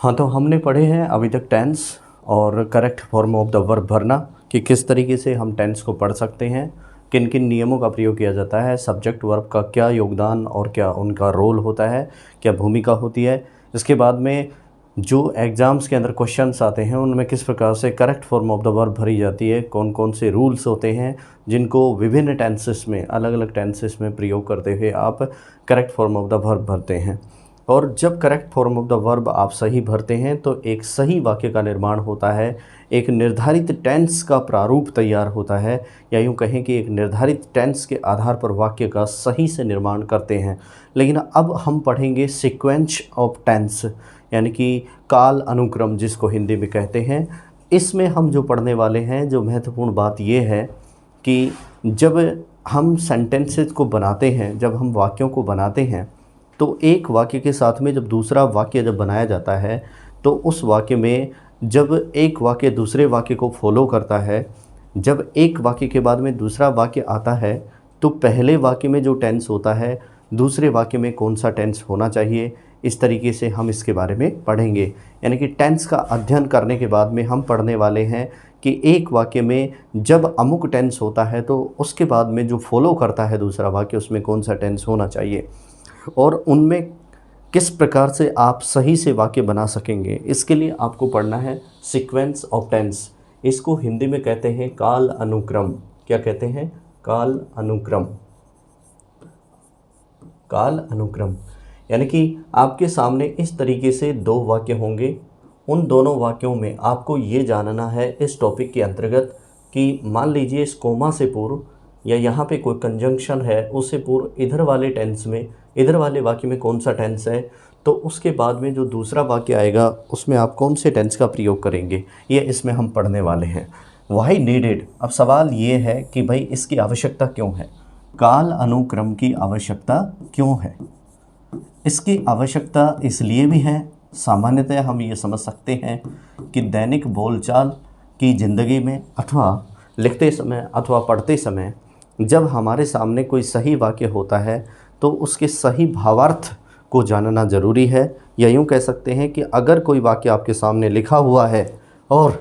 हाँ, तो हमने पढ़े हैं अभी तक टेंस और correct form of the verb भरना कि किस तरीके से हम टेंस को पढ़ सकते हैं, किन किन नियमों का प्रयोग किया जाता है, सब्जेक्ट वर्ब का क्या योगदान और क्या उनका रोल होता है, क्या भूमिका होती है। इसके बाद में जो एग्ज़ाम्स के अंदर क्वेश्चंस आते हैं उनमें किस प्रकार से correct form of the verb भरी जाती है, कौन कौन से रूल्स होते हैं जिनको विभिन्न टेंसेस में, अलग अलग टेंसेस में प्रयोग करते हुए आप correct form of the verb भरते हैं। और जब correct form of the verb आप सही भरते हैं तो एक सही वाक्य का निर्माण होता है, एक निर्धारित टेंस का प्रारूप तैयार होता है, या यूँ कहें कि एक निर्धारित टेंस के आधार पर वाक्य का सही से निर्माण करते हैं। लेकिन अब हम पढ़ेंगे सीक्वेंस ऑफ टेंस, यानी कि काल अनुक्रम जिसको हिंदी में कहते हैं। इसमें हम जो पढ़ने वाले हैं, जो महत्वपूर्ण बात ये है कि जब हम सेंटेंसेस को बनाते हैं, जब हम वाक्यों को बनाते हैं, तो एक वाक्य के साथ में जब दूसरा वाक्य जब बनाया जाता है तो उस वाक्य में जब एक वाक्य दूसरे वाक्य को फॉलो करता है, जब एक वाक्य के बाद में दूसरा वाक्य आता है तो पहले वाक्य में जो टेंस होता है दूसरे वाक्य में कौन सा टेंस होना चाहिए, इस तरीके से हम इसके बारे में पढ़ेंगे। यानी कि टेंस का अध्ययन करने के बाद में हम पढ़ने वाले हैं कि एक वाक्य में जब अमुक टेंस होता है तो उसके बाद में जो फॉलो करता है दूसरा वाक्य उसमें कौन सा टेंस होना चाहिए और उनमें किस प्रकार से आप सही से वाक्य बना सकेंगे। इसके लिए आपको पढ़ना है सीक्वेंस ऑफ टेंस। इसको हिंदी में कहते हैं काल अनुक्रम। क्या कहते हैं? काल अनुक्रम। काल अनुक्रम यानी कि आपके सामने इस तरीके से दो वाक्य होंगे। उन दोनों वाक्यों में आपको ये जानना है इस टॉपिक के अंतर्गत कि मान लीजिए इस कोमा से पूर्व या यहाँ पे कोई कंजंक्शन है, उससे पूर्व इधर वाले टेंस में, इधर वाले वाक्य में कौन सा टेंस है, तो उसके बाद में जो दूसरा वाक्य आएगा उसमें आप कौन से टेंस का प्रयोग करेंगे, ये इसमें हम पढ़ने वाले हैं। Why needed. अब सवाल ये है कि भाई इसकी आवश्यकता क्यों है, काल अनुक्रम की आवश्यकता क्यों है। इसकी आवश्यकता इसलिए भी है, सामान्यतः हम ये समझ सकते हैं कि दैनिक बोलचाल की ज़िंदगी में अथवा लिखते समय अथवा पढ़ते समय जब हमारे सामने कोई सही वाक्य होता है तो उसके सही भावार्थ को जानना ज़रूरी है। या यूँ कह सकते हैं कि अगर कोई वाक्य आपके सामने लिखा हुआ है और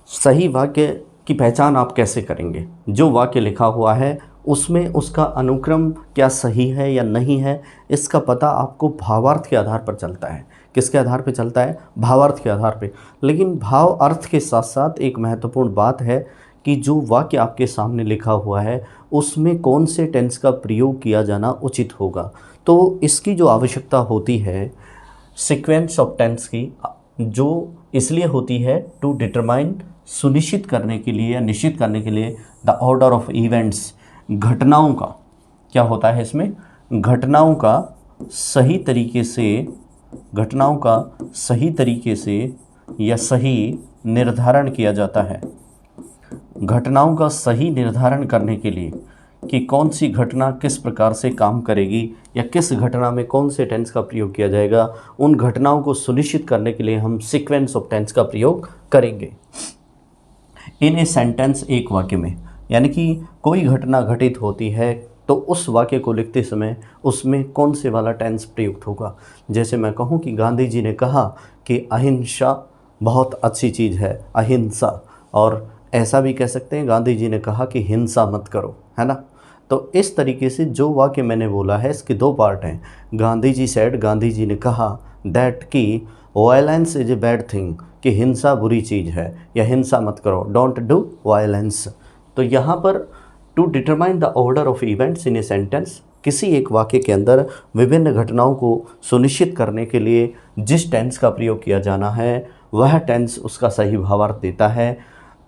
सही वाक्य की पहचान आप कैसे करेंगे, जो वाक्य लिखा हुआ है उसमें उसका अनुक्रम क्या सही है या नहीं है, इसका पता आपको भावार्थ के आधार पर चलता है। किसके आधार पर चलता है? भावार्थ के आधार पे। लेकिन भाव अर्थ के साथ साथ एक महत्वपूर्ण बात है कि जो वाक्य आपके सामने लिखा हुआ है उसमें कौन से टेंस का प्रयोग किया जाना उचित होगा। तो इसकी जो आवश्यकता होती है सीक्वेंस ऑफ टेंस की, जो इसलिए होती है टू डिटरमाइन, सुनिश्चित करने के लिए या निश्चित करने के लिए द ऑर्डर ऑफ इवेंट्स, घटनाओं का क्या होता है इसमें, घटनाओं का सही तरीके से या सही निर्धारण किया जाता है। घटनाओं का सही निर्धारण करने के लिए कि कौन सी घटना किस प्रकार से काम करेगी या किस घटना में कौन से टेंस का प्रयोग किया जाएगा, उन घटनाओं को सुनिश्चित करने के लिए हम सीक्वेंस ऑफ टेंस का प्रयोग करेंगे। इन ए सेंटेंस, एक वाक्य में, यानी कि कोई घटना घटित होती है तो उस वाक्य को लिखते समय उसमें कौन से वाला टेंस प्रयुक्त होगा। जैसे मैं कहूँ कि गांधी जी ने कहा कि अहिंसा बहुत अच्छी चीज़ है, अहिंसा, और ऐसा भी कह सकते हैं गांधी जी ने कहा कि हिंसा मत करो, है ना। तो इस तरीके से जो वाक्य मैंने बोला है इसके दो पार्ट हैं। गांधी जी सेड, गांधी जी ने कहा दैट कि violence is a bad thing, कि हिंसा बुरी चीज़ है या हिंसा मत करो, डोंट डू वायलेंस। तो यहाँ पर to determine the order of events in a sentence, किसी एक वाक्य के अंदर विभिन्न घटनाओं को सुनिश्चित करने के लिए जिस टेंस का प्रयोग किया जाना है वह टेंस उसका सही भावार्थ देता है।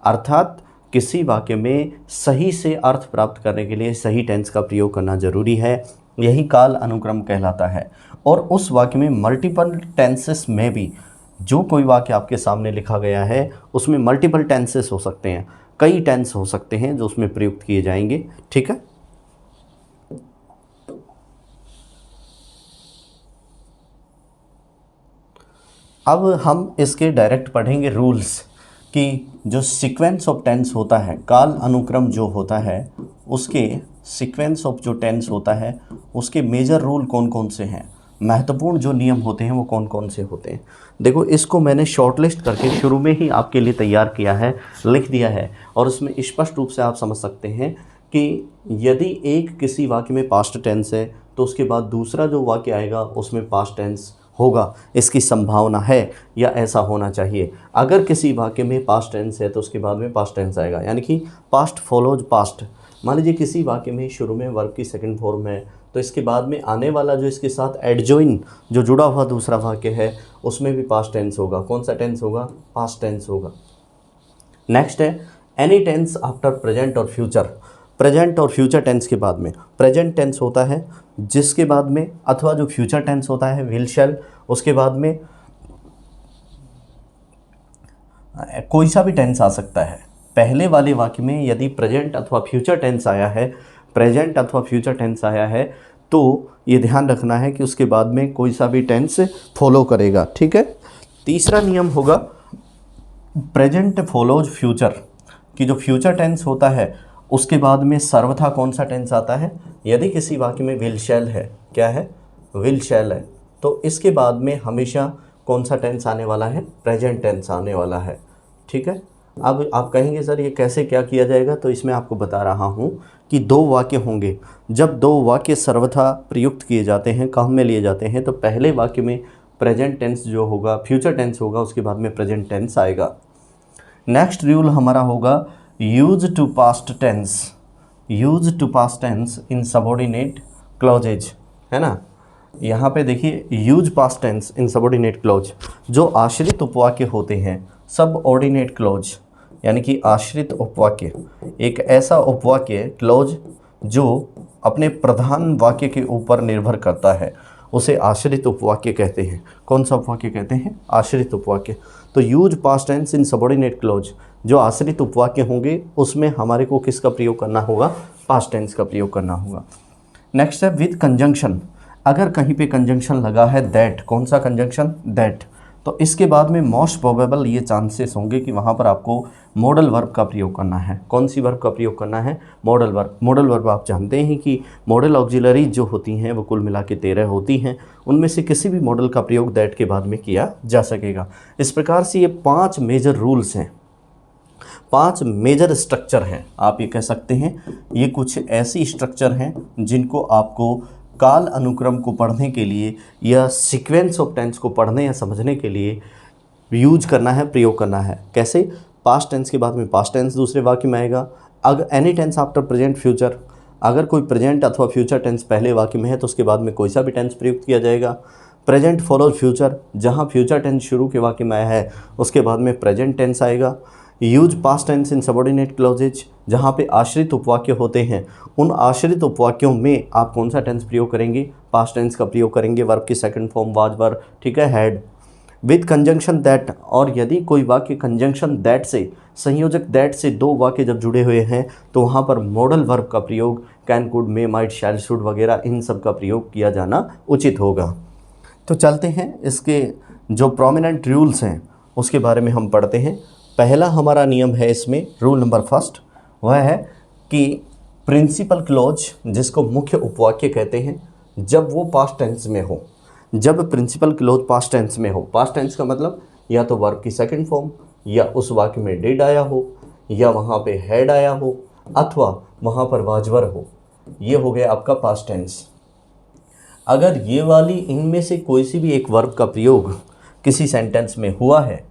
अर्थात किसी वाक्य में सही से अर्थ प्राप्त करने के लिए सही टेंस का प्रयोग करना जरूरी है, यही काल अनुक्रम कहलाता है। और उस वाक्य में मल्टीपल टेंसेस में भी, जो कोई वाक्य आपके सामने लिखा गया है उसमें मल्टीपल टेंसेस हो सकते हैं, कई टेंस हो सकते हैं जो उसमें प्रयुक्त किए जाएंगे। ठीक है, अब हम इसके डायरेक्ट पढ़ेंगे रूल्स कि जो सीक्वेंस ऑफ टेंस होता है, काल अनुक्रम जो होता है, उसके सीक्वेंस ऑफ जो टेंस होता है उसके मेजर रूल कौन कौन से हैं। महत्वपूर्ण जो नियम होते हैं वो कौन कौन से होते हैं। देखो, इसको मैंने शॉर्टलिस्ट करके शुरू में ही आपके लिए तैयार किया है, लिख दिया है, और उसमें स्पष्ट रूप से आप समझ सकते हैं कि यदि एक किसी वाक्य में पास्ट टेंस है तो उसके बाद दूसरा जो वाक्य आएगा उसमें पास्ट टेंस होगा, इसकी संभावना है या ऐसा होना चाहिए। अगर किसी वाक्य में पास्ट टेंस है तो उसके बाद में पास्ट टेंस आएगा, यानी कि पास्ट फॉलोज पास्ट। मान लीजिए किसी वाक्य में शुरू में वर्ब की सेकंड फॉर्म है तो इसके बाद में आने वाला जो इसके साथ एडजॉइन जो जुड़ा हुआ दूसरा वाक्य है उसमें भी पास्ट टेंस होगा। कौन सा टेंस होगा? पास्ट टेंस होगा। नेक्स्ट है एनी टेंस आफ्टर प्रेजेंट और फ्यूचर। प्रेजेंट और फ्यूचर टेंस के बाद में प्रेजेंट टेंस होता है जिसके बाद में, अथवा जो फ्यूचर टेंस होता है विल शैल, उसके बाद में कोई सा भी टेंस आ सकता है। पहले वाले वाक्य में यदि प्रेजेंट अथवा फ्यूचर टेंस आया है, प्रेजेंट अथवा फ्यूचर टेंस आया है तो ये ध्यान रखना है कि उसके बाद में कोई सा भी टेंस फॉलो करेगा। ठीक है। तीसरा नियम होगा प्रेजेंट फॉलोज फ्यूचर, कि जो फ्यूचर टेंस होता है उसके बाद में सर्वथा कौन सा टेंस आता है। यदि किसी वाक्य में विल शैल है, क्या है? विल शैल है, तो इसके बाद में हमेशा कौन सा टेंस आने वाला है? प्रेजेंट टेंस आने वाला है। ठीक है। अब आप कहेंगे सर ये कैसे क्या किया जाएगा, तो इसमें आपको बता रहा हूँ कि दो वाक्य होंगे। जब दो वाक्य सर्वथा प्रयुक्त किए जाते हैं, काम में लिए जाते हैं, तो पहले वाक्य में प्रेजेंट टेंस जो होगा फ्यूचर टेंस होगा, उसके बाद में प्रेजेंट टेंस आएगा। नेक्स्ट रूल हमारा होगा use to past tense, use to past tense in subordinate clauses, है ना। यहाँ पे देखिए use past tense in subordinate clause, जो आश्रित उपवाक्य होते हैं, सबऑर्डिनेट क्लॉज यानी कि आश्रित उपवाक्य, एक ऐसा उपवाक्य क्लॉज जो अपने प्रधान वाक्य के ऊपर निर्भर करता है, उसे आश्रित उपवाक्य कहते हैं। कौन सा उपवाक्य कहते हैं? आश्रित उपवाक्य। तो use past tense in subordinate clause, जो आश्रित उपवाक्य होंगे उसमें हमारे को किसका प्रयोग करना होगा? पास्ट टेंस का प्रयोग करना होगा। नेक्स्ट है विद कंजंक्शन। अगर कहीं पे कंजंक्शन लगा है दैट, कौन सा कंजंक्शन? दैट, तो इसके बाद में मोस्ट प्रोबेबल ये चांसेस होंगे कि वहाँ पर आपको मॉडल वर्ब का प्रयोग करना है। कौन सी वर्ब का प्रयोग करना है? Modal verb. मॉडल वर्ब आप जानते हैं कि मॉडल ऑक्सिलरी जो होती हैं वो कुल मिला के 13 होती हैं, उनमें से किसी भी मॉडल का प्रयोग दैट के बाद में किया जा सकेगा। इस प्रकार से ये 5 मेजर रूल्स हैं, 5 मेजर स्ट्रक्चर हैं, आप ये कह सकते हैं। ये कुछ ऐसी स्ट्रक्चर हैं जिनको आपको काल अनुक्रम को पढ़ने के लिए या सीक्वेंस ऑफ टेंस को पढ़ने या समझने के लिए यूज करना है, प्रयोग करना है। कैसे? पास्ट टेंस के बाद में पास्ट टेंस दूसरे वाक्य में आएगा। अगर any tense after present future, अगर कोई प्रेजेंट अथवा फ्यूचर टेंस पहले वाक्य में है तो उसके बाद में कोई सा भी टेंस प्रयुक्त किया जाएगा। प्रेजेंट फॉलोज फ्यूचर, जहाँ फ्यूचर टेंस शुरू के वाक्य में आया है उसके बाद में प्रेजेंट टेंस आएगा। Use past tense in subordinate clauses, जहाँ पे आश्रित उपवाक्य होते हैं, उन आश्रित उपवाक्यों में आप कौन सा टेंस प्रयोग करेंगे? पास्ट टेंस का प्रयोग करेंगे। वर्ब की सेकंड फॉर्म वाज वर, ठीक है, हैड। विद कंजंक्शन दैट, और यदि कोई वाक्य कंजंक्शन दैट से, संयोजक दैट से दो वाक्य जब जुड़े हुए हैं तो वहाँ पर मॉडल वर्ब का प्रयोग can, could, may, might, shall, should वगैरह इन सब का प्रयोग किया जाना उचित होगा। तो चलते हैं इसके जो प्रोमिनेंट रूल्स हैं उसके बारे में हम पढ़ते हैं। पहला हमारा नियम है इसमें, रूल नंबर फर्स्ट, वह है कि प्रिंसिपल क्लॉज, जिसको मुख्य उपवाक्य कहते हैं, जब वो पास्ट टेंस में हो, जब प्रिंसिपल क्लॉज पास्ट टेंस में हो। पास्ट टेंस का मतलब या तो वर्ब की सेकंड फॉर्म, या उस वाक्य में डिड आया हो, या वहाँ पे हैड आया हो, अथवा वहाँ पर वाजवर हो, ये हो गया आपका पास्ट टेंस। अगर ये वाली इनमें से कोई सी भी एक वर्ब का प्रयोग किसी सेंटेंस में हुआ है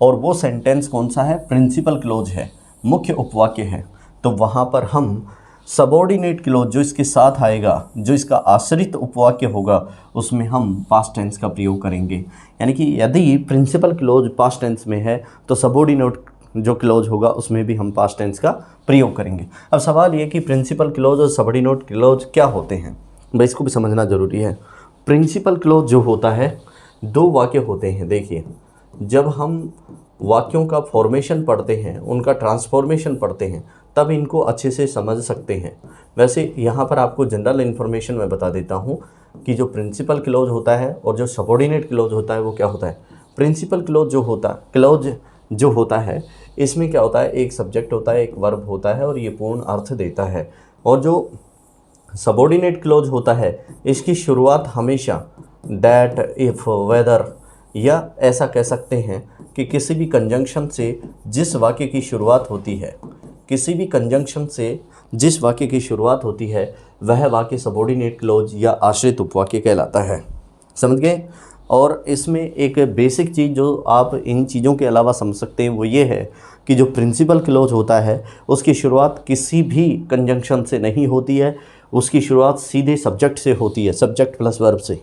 और वो सेंटेंस कौन सा है? प्रिंसिपल क्लॉज है, मुख्य उपवाक्य है, तो वहाँ पर हम सबऑर्डिनेट क्लॉज जो इसके साथ आएगा, जो इसका आश्रित उपवाक्य होगा, उसमें हम पास्ट टेंस का प्रयोग करेंगे। यानी कि यदि प्रिंसिपल क्लॉज पास्ट टेंस में है तो सबऑर्डिनेट जो क्लॉज होगा उसमें भी हम पास्ट टेंस का प्रयोग करेंगे। अब सवाल ये कि प्रिंसिपल क्लॉज और सबऑर्डिनेट क्लॉज क्या होते हैं, भाई इसको भी समझना ज़रूरी है। प्रिंसिपल क्लॉज जो होता है, दो वाक्य होते हैं। देखिए, जब हम वाक्यों का फॉर्मेशन पढ़ते हैं, उनका ट्रांसफॉर्मेशन पढ़ते हैं, तब इनको अच्छे से समझ सकते हैं। वैसे यहाँ पर आपको जनरल इन्फॉर्मेशन मैं बता देता हूँ कि जो प्रिंसिपल क्लॉज होता है और जो सबऑर्डिनेट क्लॉज होता है वो क्या होता है। प्रिंसिपल क्लॉज जो होता है इसमें क्या होता है, एक सब्जेक्ट होता है, एक वर्ब होता है और ये पूर्ण अर्थ देता है। और जो सबऑर्डिनेट क्लॉज होता है इसकी शुरुआत हमेशा दैट, इफ़, वेदर, या ऐसा कह सकते हैं कि किसी भी कंजंक्शन से जिस वाक्य की शुरुआत होती है, किसी भी कंजंक्शन से जिस वाक्य की शुरुआत होती है वह वाक्य सबॉर्डिनेट क्लोज या आश्रित उपवाक्य कहलाता है। समझ गए? और इसमें एक बेसिक चीज़ जो आप इन चीज़ों के अलावा समझ सकते हैं वो ये है कि जो प्रिंसिपल क्लोज होता है उसकी शुरुआत किसी भी कंजंक्शन से नहीं होती है, उसकी शुरुआत सीधे सब्जेक्ट से होती है, सब्जेक्ट प्लस वर्ब से।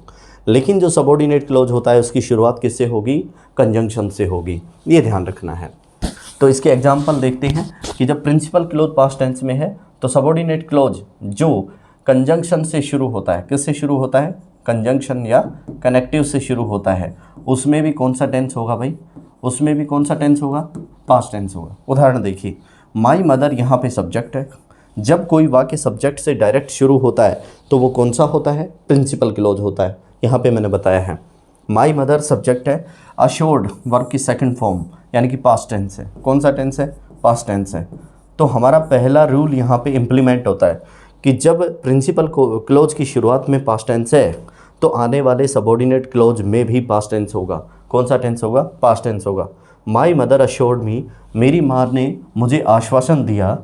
लेकिन जो सबॉर्डिनेट क्लोज होता है उसकी शुरुआत किससे होगी? कंजंक्शन से होगी। ये ध्यान रखना है। तो इसके एग्जाम्पल देखते हैं कि जब प्रिंसिपल क्लोज पास्ट टेंस में है तो सबॉर्डिनेट क्लोज जो कंजंक्शन से शुरू होता है, किससे शुरू होता है? कंजंक्शन या कनेक्टिव से शुरू होता है, उसमें भी कौन सा टेंस होगा भाई? उसमें भी कौन सा टेंस होगा? पास्ट टेंस होगा। उदाहरण देखिए, माई मदर यहाँ पे सब्जेक्ट है। जब कोई वाक्य सब्जेक्ट से डायरेक्ट शुरू होता है तो वो कौन सा होता है? प्रिंसिपल क्लोज होता है। यहाँ पे मैंने बताया है माई मदर सब्जेक्ट है, अश्योर्ड वर्ब की सेकंड फॉर्म यानी कि पास्ट टेंस है। कौन सा टेंस है? पास्ट टेंस है। तो हमारा पहला रूल यहाँ पे इम्प्लीमेंट होता है कि जब प्रिंसिपल क्लोज की शुरुआत में पास्ट टेंस है तो आने वाले सबॉर्डिनेट क्लोज में भी पास्ट टेंस होगा। कौन सा टेंस होगा? पास्ट टेंस होगा। माई मदर अश्योर्ड मी, मेरी माँ ने मुझे आश्वासन दिया,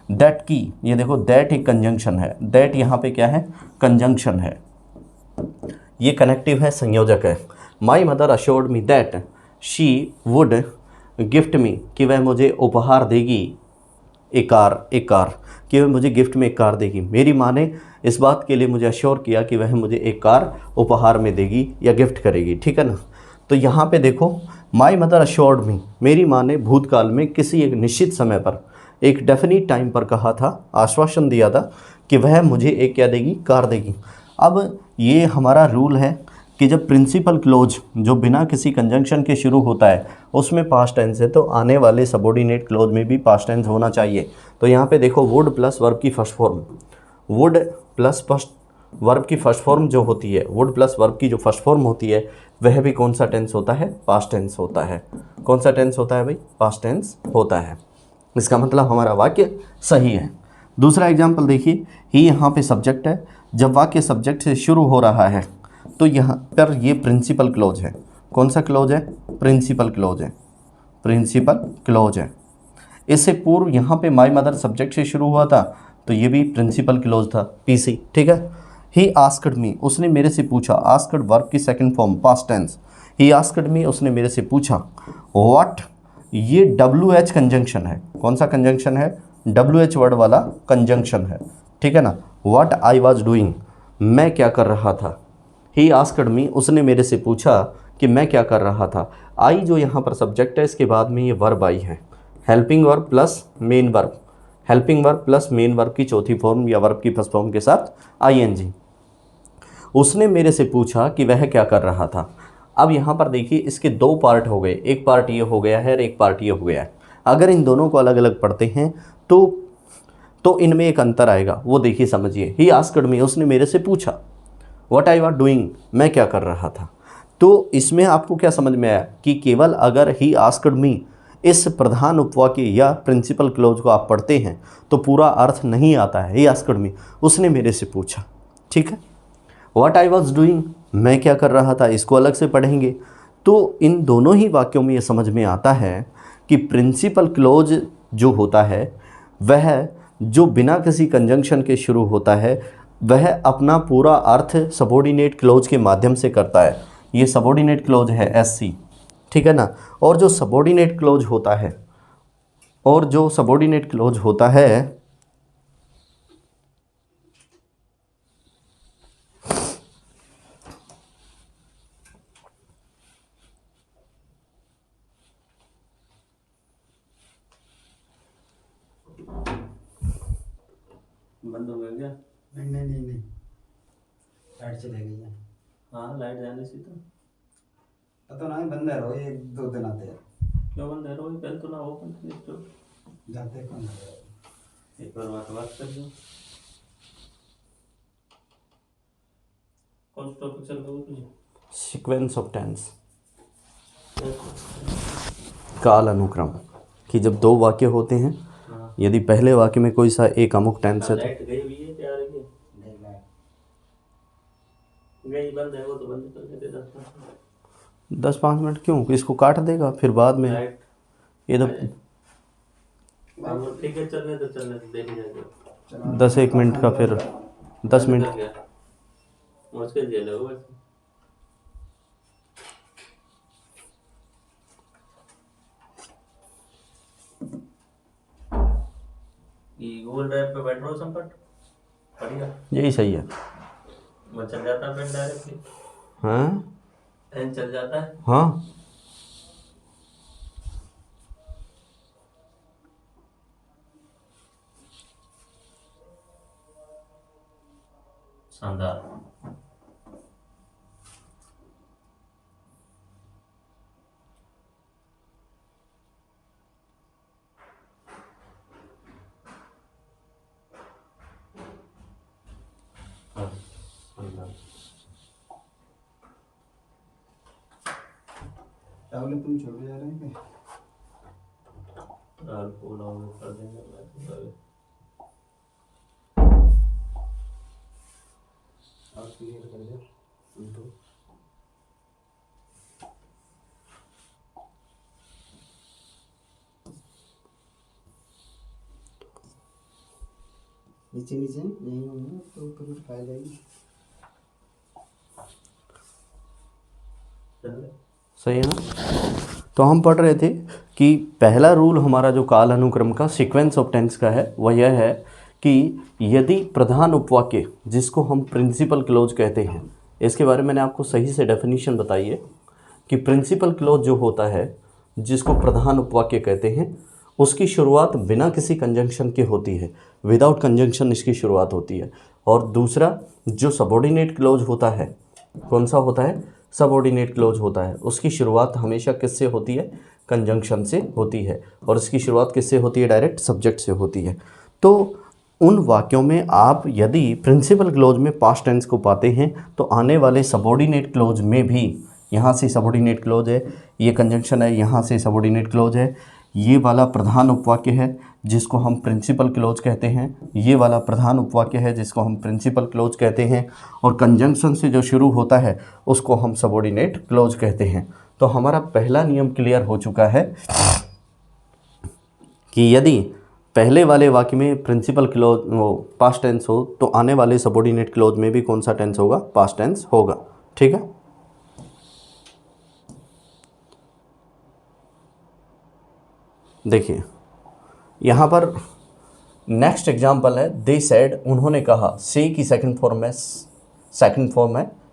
दैट की, ये देखो दैट एक कंजंक्शन है, दैट यहाँ पे क्या है? कंजंक्शन है, ये कनेक्टिव है, संयोजक है। My mother assured me that she would gift me, कि वह मुझे उपहार देगी एक कार, कि वह मुझे गिफ्ट में एक कार देगी। मेरी माँ ने इस बात के लिए मुझे अश्योर किया कि वह मुझे एक कार उपहार में देगी या गिफ्ट करेगी। ठीक है ना? तो यहाँ पे देखो माई मदर अश्योर्ड मी, मेरी माँ ने भूतकाल में किसी एक निश्चित समय पर, एक डेफिनिट टाइम पर कहा था, आश्वासन दिया था कि वह मुझे एक क्या देगी? कार देगी। अब ये हमारा रूल है कि जब प्रिंसिपल क्लोज जो बिना किसी कंजंक्शन के शुरू होता है उसमें पास्ट टेंस है तो आने वाले सबॉर्डिनेट क्लोज में भी पास्ट टेंस होना चाहिए। तो यहाँ पे देखो वुड प्लस वर्ब की first form, would plus first verb की फर्स्ट फॉर्म जो होती है, वुड प्लस वर्ब की जो फर्स्ट फॉर्म होती है वह भी कौन सा टेंस होता है? पास्ट टेंस होता है। कौन सा टेंस होता है भाई? पास्ट टेंस होता है। इसका मतलब हमारा वाक्य सही है। दूसरा एग्जाम्पल देखिए, ही यहाँ पे सब्जेक्ट है। जब वाक्य सब्जेक्ट से शुरू हो रहा है तो यहाँ पर ये प्रिंसिपल क्लोज है। कौन सा क्लोज है? प्रिंसिपल क्लोज है, प्रिंसिपल क्लोज है। इससे पूर्व यहाँ पे माई मदर सब्जेक्ट से शुरू हुआ था तो ये भी प्रिंसिपल क्लोज था, पीसी। ठीक है? ही आस्क्ड मी, उसने मेरे से पूछा, आस्क्ड वर्ब की second form past tense, he asked me, उसने मेरे से पूछा। व्हाट, ये WH कंजंक्शन है। कौन सा कंजंक्शन है? WH वर्ड वाला कंजंक्शन है। ठीक है ना? व्हाट आई वॉज डूइंग, मैं क्या कर रहा था। ही आस्क्ड मी, उसने मेरे से पूछा कि मैं क्या कर रहा था। आई जो यहाँ पर सब्जेक्ट है, इसके बाद में ये वर्ब आई है, helping verb plus main verb, helping verb plus main verb की चौथी फॉर्म या वर्ब की फर्स्ट फॉर्म के साथ ING। उसने मेरे से पूछा कि वह क्या कर रहा था। अब यहाँ पर देखिए इसके दो पार्ट हो गए, एक पार्ट ये हो गया है और एक पार्ट ये हो गया है। अगर इन दोनों को अलग अलग पढ़ते हैं तो इनमें एक अंतर आएगा, वो देखिए समझिए। ही आस्क्ड मी, उसने मेरे से पूछा, व्हाट आई वाज डूइंग, मैं क्या कर रहा था। तो इसमें आपको क्या समझ में आया कि केवल अगर ही आस्क्ड मी इस प्रधान उपवाक्य या प्रिंसिपल क्लोज को आप पढ़ते हैं तो पूरा अर्थ नहीं आता है। ही आस्क्ड मी, उसने मेरे से पूछा। ठीक है? व्हाट आई वॉज डूइंग, मैं क्या कर रहा था, इसको अलग से पढ़ेंगे। तो इन दोनों ही वाक्यों में ये समझ में आता है कि प्रिंसिपल क्लोज जो होता है वह जो बिना किसी कंजंक्शन के शुरू होता है वह अपना पूरा अर्थ सबॉर्डिनेट क्लोज के माध्यम से करता है। ये सबॉर्डिनेट क्लोज है SC। ठीक है ना? और जो सबॉर्डिनेट क्लोज होता है बंद हो गया क्या? नहीं लाइट चली गई है। हाँ, लाइट जाने से तो पता नहीं, बंद है रो, ये 2 दिन आते हैं। क्यों बंद है? रोज पहले तो ना ओपन तो जाते कौन है? एक बार बात कर दो। कौन सा टॉपिक चल रहा है? सीक्वेंस ऑफ टेंस, काल अनुक्रम, कि जब दो वाक्य होते हैं, यदि पहले वाक्य में कोई सा एक अमुक टेंस है तो नहीं बंद है वो तो बंद कर देते 10 मिनट 10-5 मिनट क्यों, इसको काट देगा फिर बाद में। लाइट ये तो हाँ वो ठीक है चलने तो देख जाएगा 10-1 मिनट का फिर 10 मिनट। कर गया मुश्किल जेल है वो वैसे ये गूगल ड्राइव पे बैठ रहा हूँ संकट बढ़िया यही सही है। वो चल जाता है पेन डायरेक्टली हाँ पेन चल जाता है हाँ शानदार हाँ, शानदार राहुल तुम छोड़े जा रहे हैं क्या? राहुल को डाउनलोड कर देंगे मैं तो और क्लियर कर दो उनको। नीचे नीचे यहीं होंगे तो ऊपर फाइल आएगी। सही है ना। तो हम पढ़ रहे थे कि पहला रूल हमारा जो काल अनुक्रम का सीक्वेंस ऑफ टेंस का है वह यह है कि यदि प्रधान उपवाक्य जिसको हम प्रिंसिपल क्लोज कहते हैं, इसके बारे में मैंने आपको सही से डेफिनेशन बताई है कि प्रिंसिपल क्लोज जो होता है जिसको प्रधान उपवाक्य कहते हैं उसकी शुरुआत बिना किसी कंजंक्शन के होती है, विदाउट कंजंक्शन इसकी शुरुआत होती है। और दूसरा जो सबऑर्डिनेट क्लोज होता है, कौन सा होता है, सबऑर्डिनेट क्लोज होता है, उसकी शुरुआत हमेशा किससे होती है, कंजंक्शन से होती है। और इसकी शुरुआत किससे होती है, डायरेक्ट सब्जेक्ट से होती है। तो उन वाक्यों में आप यदि प्रिंसिपल क्लोज में पास्ट टेंस को पाते हैं तो आने वाले सबऑर्डिनेट क्लोज में भी, यहाँ से सबऑर्डिनेट क्लोज है, ये कंजंक्शन है, यहाँ से सबऑर्डिनेट क्लोज है, ये वाला प्रधान उपवाक्य है जिसको हम प्रिंसिपल क्लोज कहते हैं, ये वाला प्रधान उपवाक्य है जिसको हम प्रिंसिपल क्लोज कहते हैं, और कंजंक्शन से जो शुरू होता है उसको हम सबऑर्डिनेट क्लोज कहते हैं। तो हमारा पहला नियम क्लियर हो चुका है कि यदि पहले वाले वाक्य में प्रिंसिपल क्लोज वो पास्ट टेंस हो तो आने वाले सबऑर्डिनेट क्लोज में भी कौन सा टेंस होगा, पास्ट टेंस होगा। ठीक है। देखिए यहाँ पर नेक्स्ट एग्जाम्पल है, दे सेड, उन्होंने कहा। से की सेकंड फॉर्म है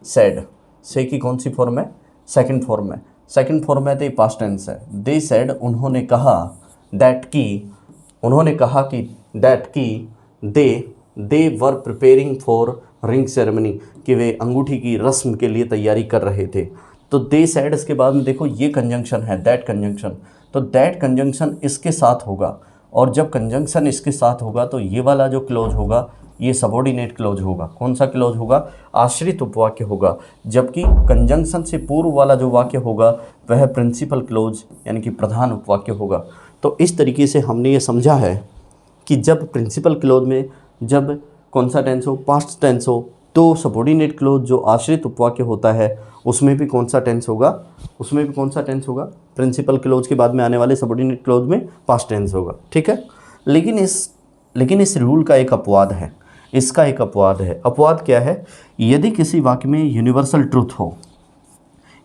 सेड। से की कौन सी फॉर्म है, सेकंड फॉर्म है। सेकंड फॉर्म है तो ये पास्ट टेंस है। दे सेड, उन्होंने कहा, दैट की, उन्होंने कहा कि, दैट की, they were preparing for ring ceremony, कि वे अंगूठी की रस्म के लिए तैयारी कर रहे थे। तो दे सेड इसके बाद में देखो ये कंजंक्शन है, दैट कंजंक्शन, तो दैट कंजंक्शन इसके साथ होगा, और जब कंजंक्शन इसके साथ होगा तो ये वाला जो क्लोज होगा ये सबऑर्डिनेट क्लोज होगा। कौन सा क्लोज होगा, आश्रित उपवाक्य होगा। जबकि कंजंक्शन से पूर्व वाला जो वाक्य होगा वह प्रिंसिपल क्लोज यानी कि प्रधान उपवाक्य होगा। तो इस तरीके से हमने ये समझा है कि जब प्रिंसिपल क्लोज में जब कौन सा टेंस हो, पास्ट टेंस हो, तो सबऑर्डिनेट क्लोज जो आश्रित उपवाक्य होता है उसमें भी कौन सा टेंस होगा, उसमें भी कौन सा टेंस होगा, प्रिंसिपल क्लोज के बाद में आने वाले सबऑर्डिनेट क्लोज में पास्ट टेंस होगा। ठीक है। लेकिन इस रूल का एक अपवाद है, इसका एक अपवाद है। अपवाद क्या है, यदि किसी वाक्य में यूनिवर्सल ट्रूथ हो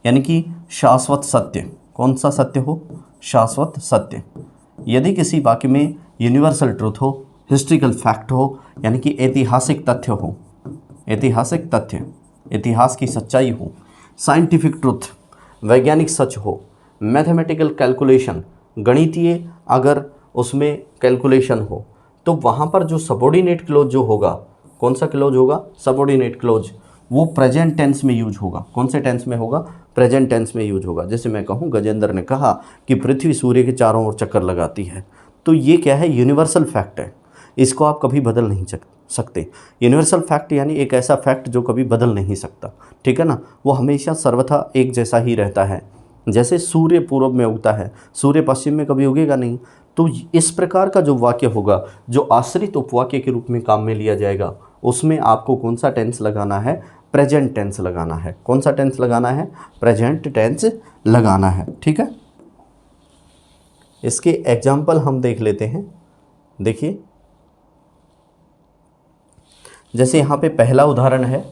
यानी कि शाश्वत सत्य, कौन सा सत्य हो, शाश्वत सत्य। यदि किसी वाक्य में यूनिवर्सल ट्रूथ हो, हिस्ट्रिकल फैक्ट हो यानी कि ऐतिहासिक तथ्य हो, ऐतिहासिक तथ्य, इतिहास की सच्चाई हो, साइंटिफिक ट्रूथ, वैज्ञानिक सच हो, मैथमेटिकल कैलकुलेशन, गणितीय अगर उसमें कैलकुलेशन हो, तो वहाँ पर जो सबऑर्डिनेट क्लोज जो होगा, कौन सा क्लोज होगा, सबऑर्डिनेट क्लोज, वो प्रेजेंट टेंस में यूज होगा। कौन से टेंस में होगा, प्रेजेंट टेंस में यूज होगा। जैसे मैं कहूँ गजेंद्र ने कहा कि पृथ्वी सूर्य के चारों ओर चक्कर लगाती है, तो ये क्या है, यूनिवर्सल फैक्ट है, इसको आप कभी बदल नहीं सकते। यूनिवर्सल फैक्ट यानी एक ऐसा फैक्ट जो कभी बदल नहीं सकता। ठीक है ना, वो हमेशा सर्वथा एक जैसा ही रहता है। जैसे सूर्य पूर्व में उगता है, सूर्य पश्चिम में कभी उगेगा नहीं। तो इस प्रकार का जो वाक्य होगा जो आश्रित उपवाक्य के रूप में काम में लिया जाएगा, उसमें आपको कौन सा टेंस लगाना है, प्रेजेंट टेंस लगाना है। कौन सा टेंस लगाना है? प्रेजेंट टेंस लगाना है। ठीक है, इसके एग्जाम्पल हम देख लेते हैं। देखिए, जैसे यहाँ पे पहला उदाहरण है,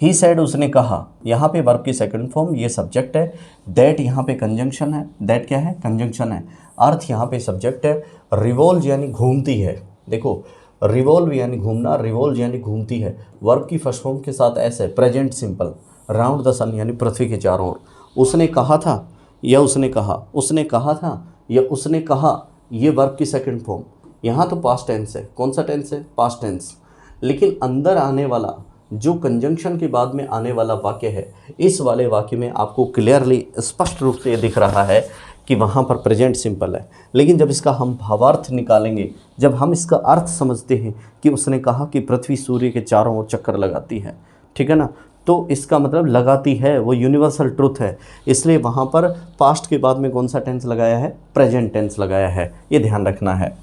ही सेड, उसने कहा। यहाँ पे वर्ब की सेकंड फॉर्म, ये सब्जेक्ट है। दैट यहाँ पे कंजंक्शन है। दैट क्या है? कंजंक्शन है। अर्थ यहाँ पे सब्जेक्ट है। रिवॉल्व यानी घूमती है। देखो, रिवॉल्व यानी घूमना, रिवॉल्व यानी घूमती है। वर्ब की फर्स्ट फॉर्म के साथ ऐसे प्रेजेंट सिंपल, राउंड द सन यानी पृथ्वी के चारों ओर। उसने कहा था या उसने कहा, उसने कहा था या उसने कहा, ये वर्ब की सेकंड फॉर्म। यहाँ तो पास्ट टेंस है। कौन सा टेंस है? Past tense. लेकिन अंदर आने वाला जो कंजंक्शन के बाद में आने वाला वाक्य है, इस वाले वाक्य में आपको क्लियरली स्पष्ट रूप से ये दिख रहा है कि वहाँ पर प्रेजेंट सिंपल है। लेकिन जब इसका हम भावार्थ निकालेंगे, जब हम इसका अर्थ समझते हैं कि उसने कहा कि पृथ्वी सूर्य के चारों ओर चक्कर लगाती है, ठीक है ना, तो इसका मतलब लगाती है, वो यूनिवर्सल ट्रुथ है। इसलिए वहाँ पर पास्ट के बाद में कौन सा टेंस लगाया है? प्रेजेंट टेंस लगाया है। ये ध्यान रखना है।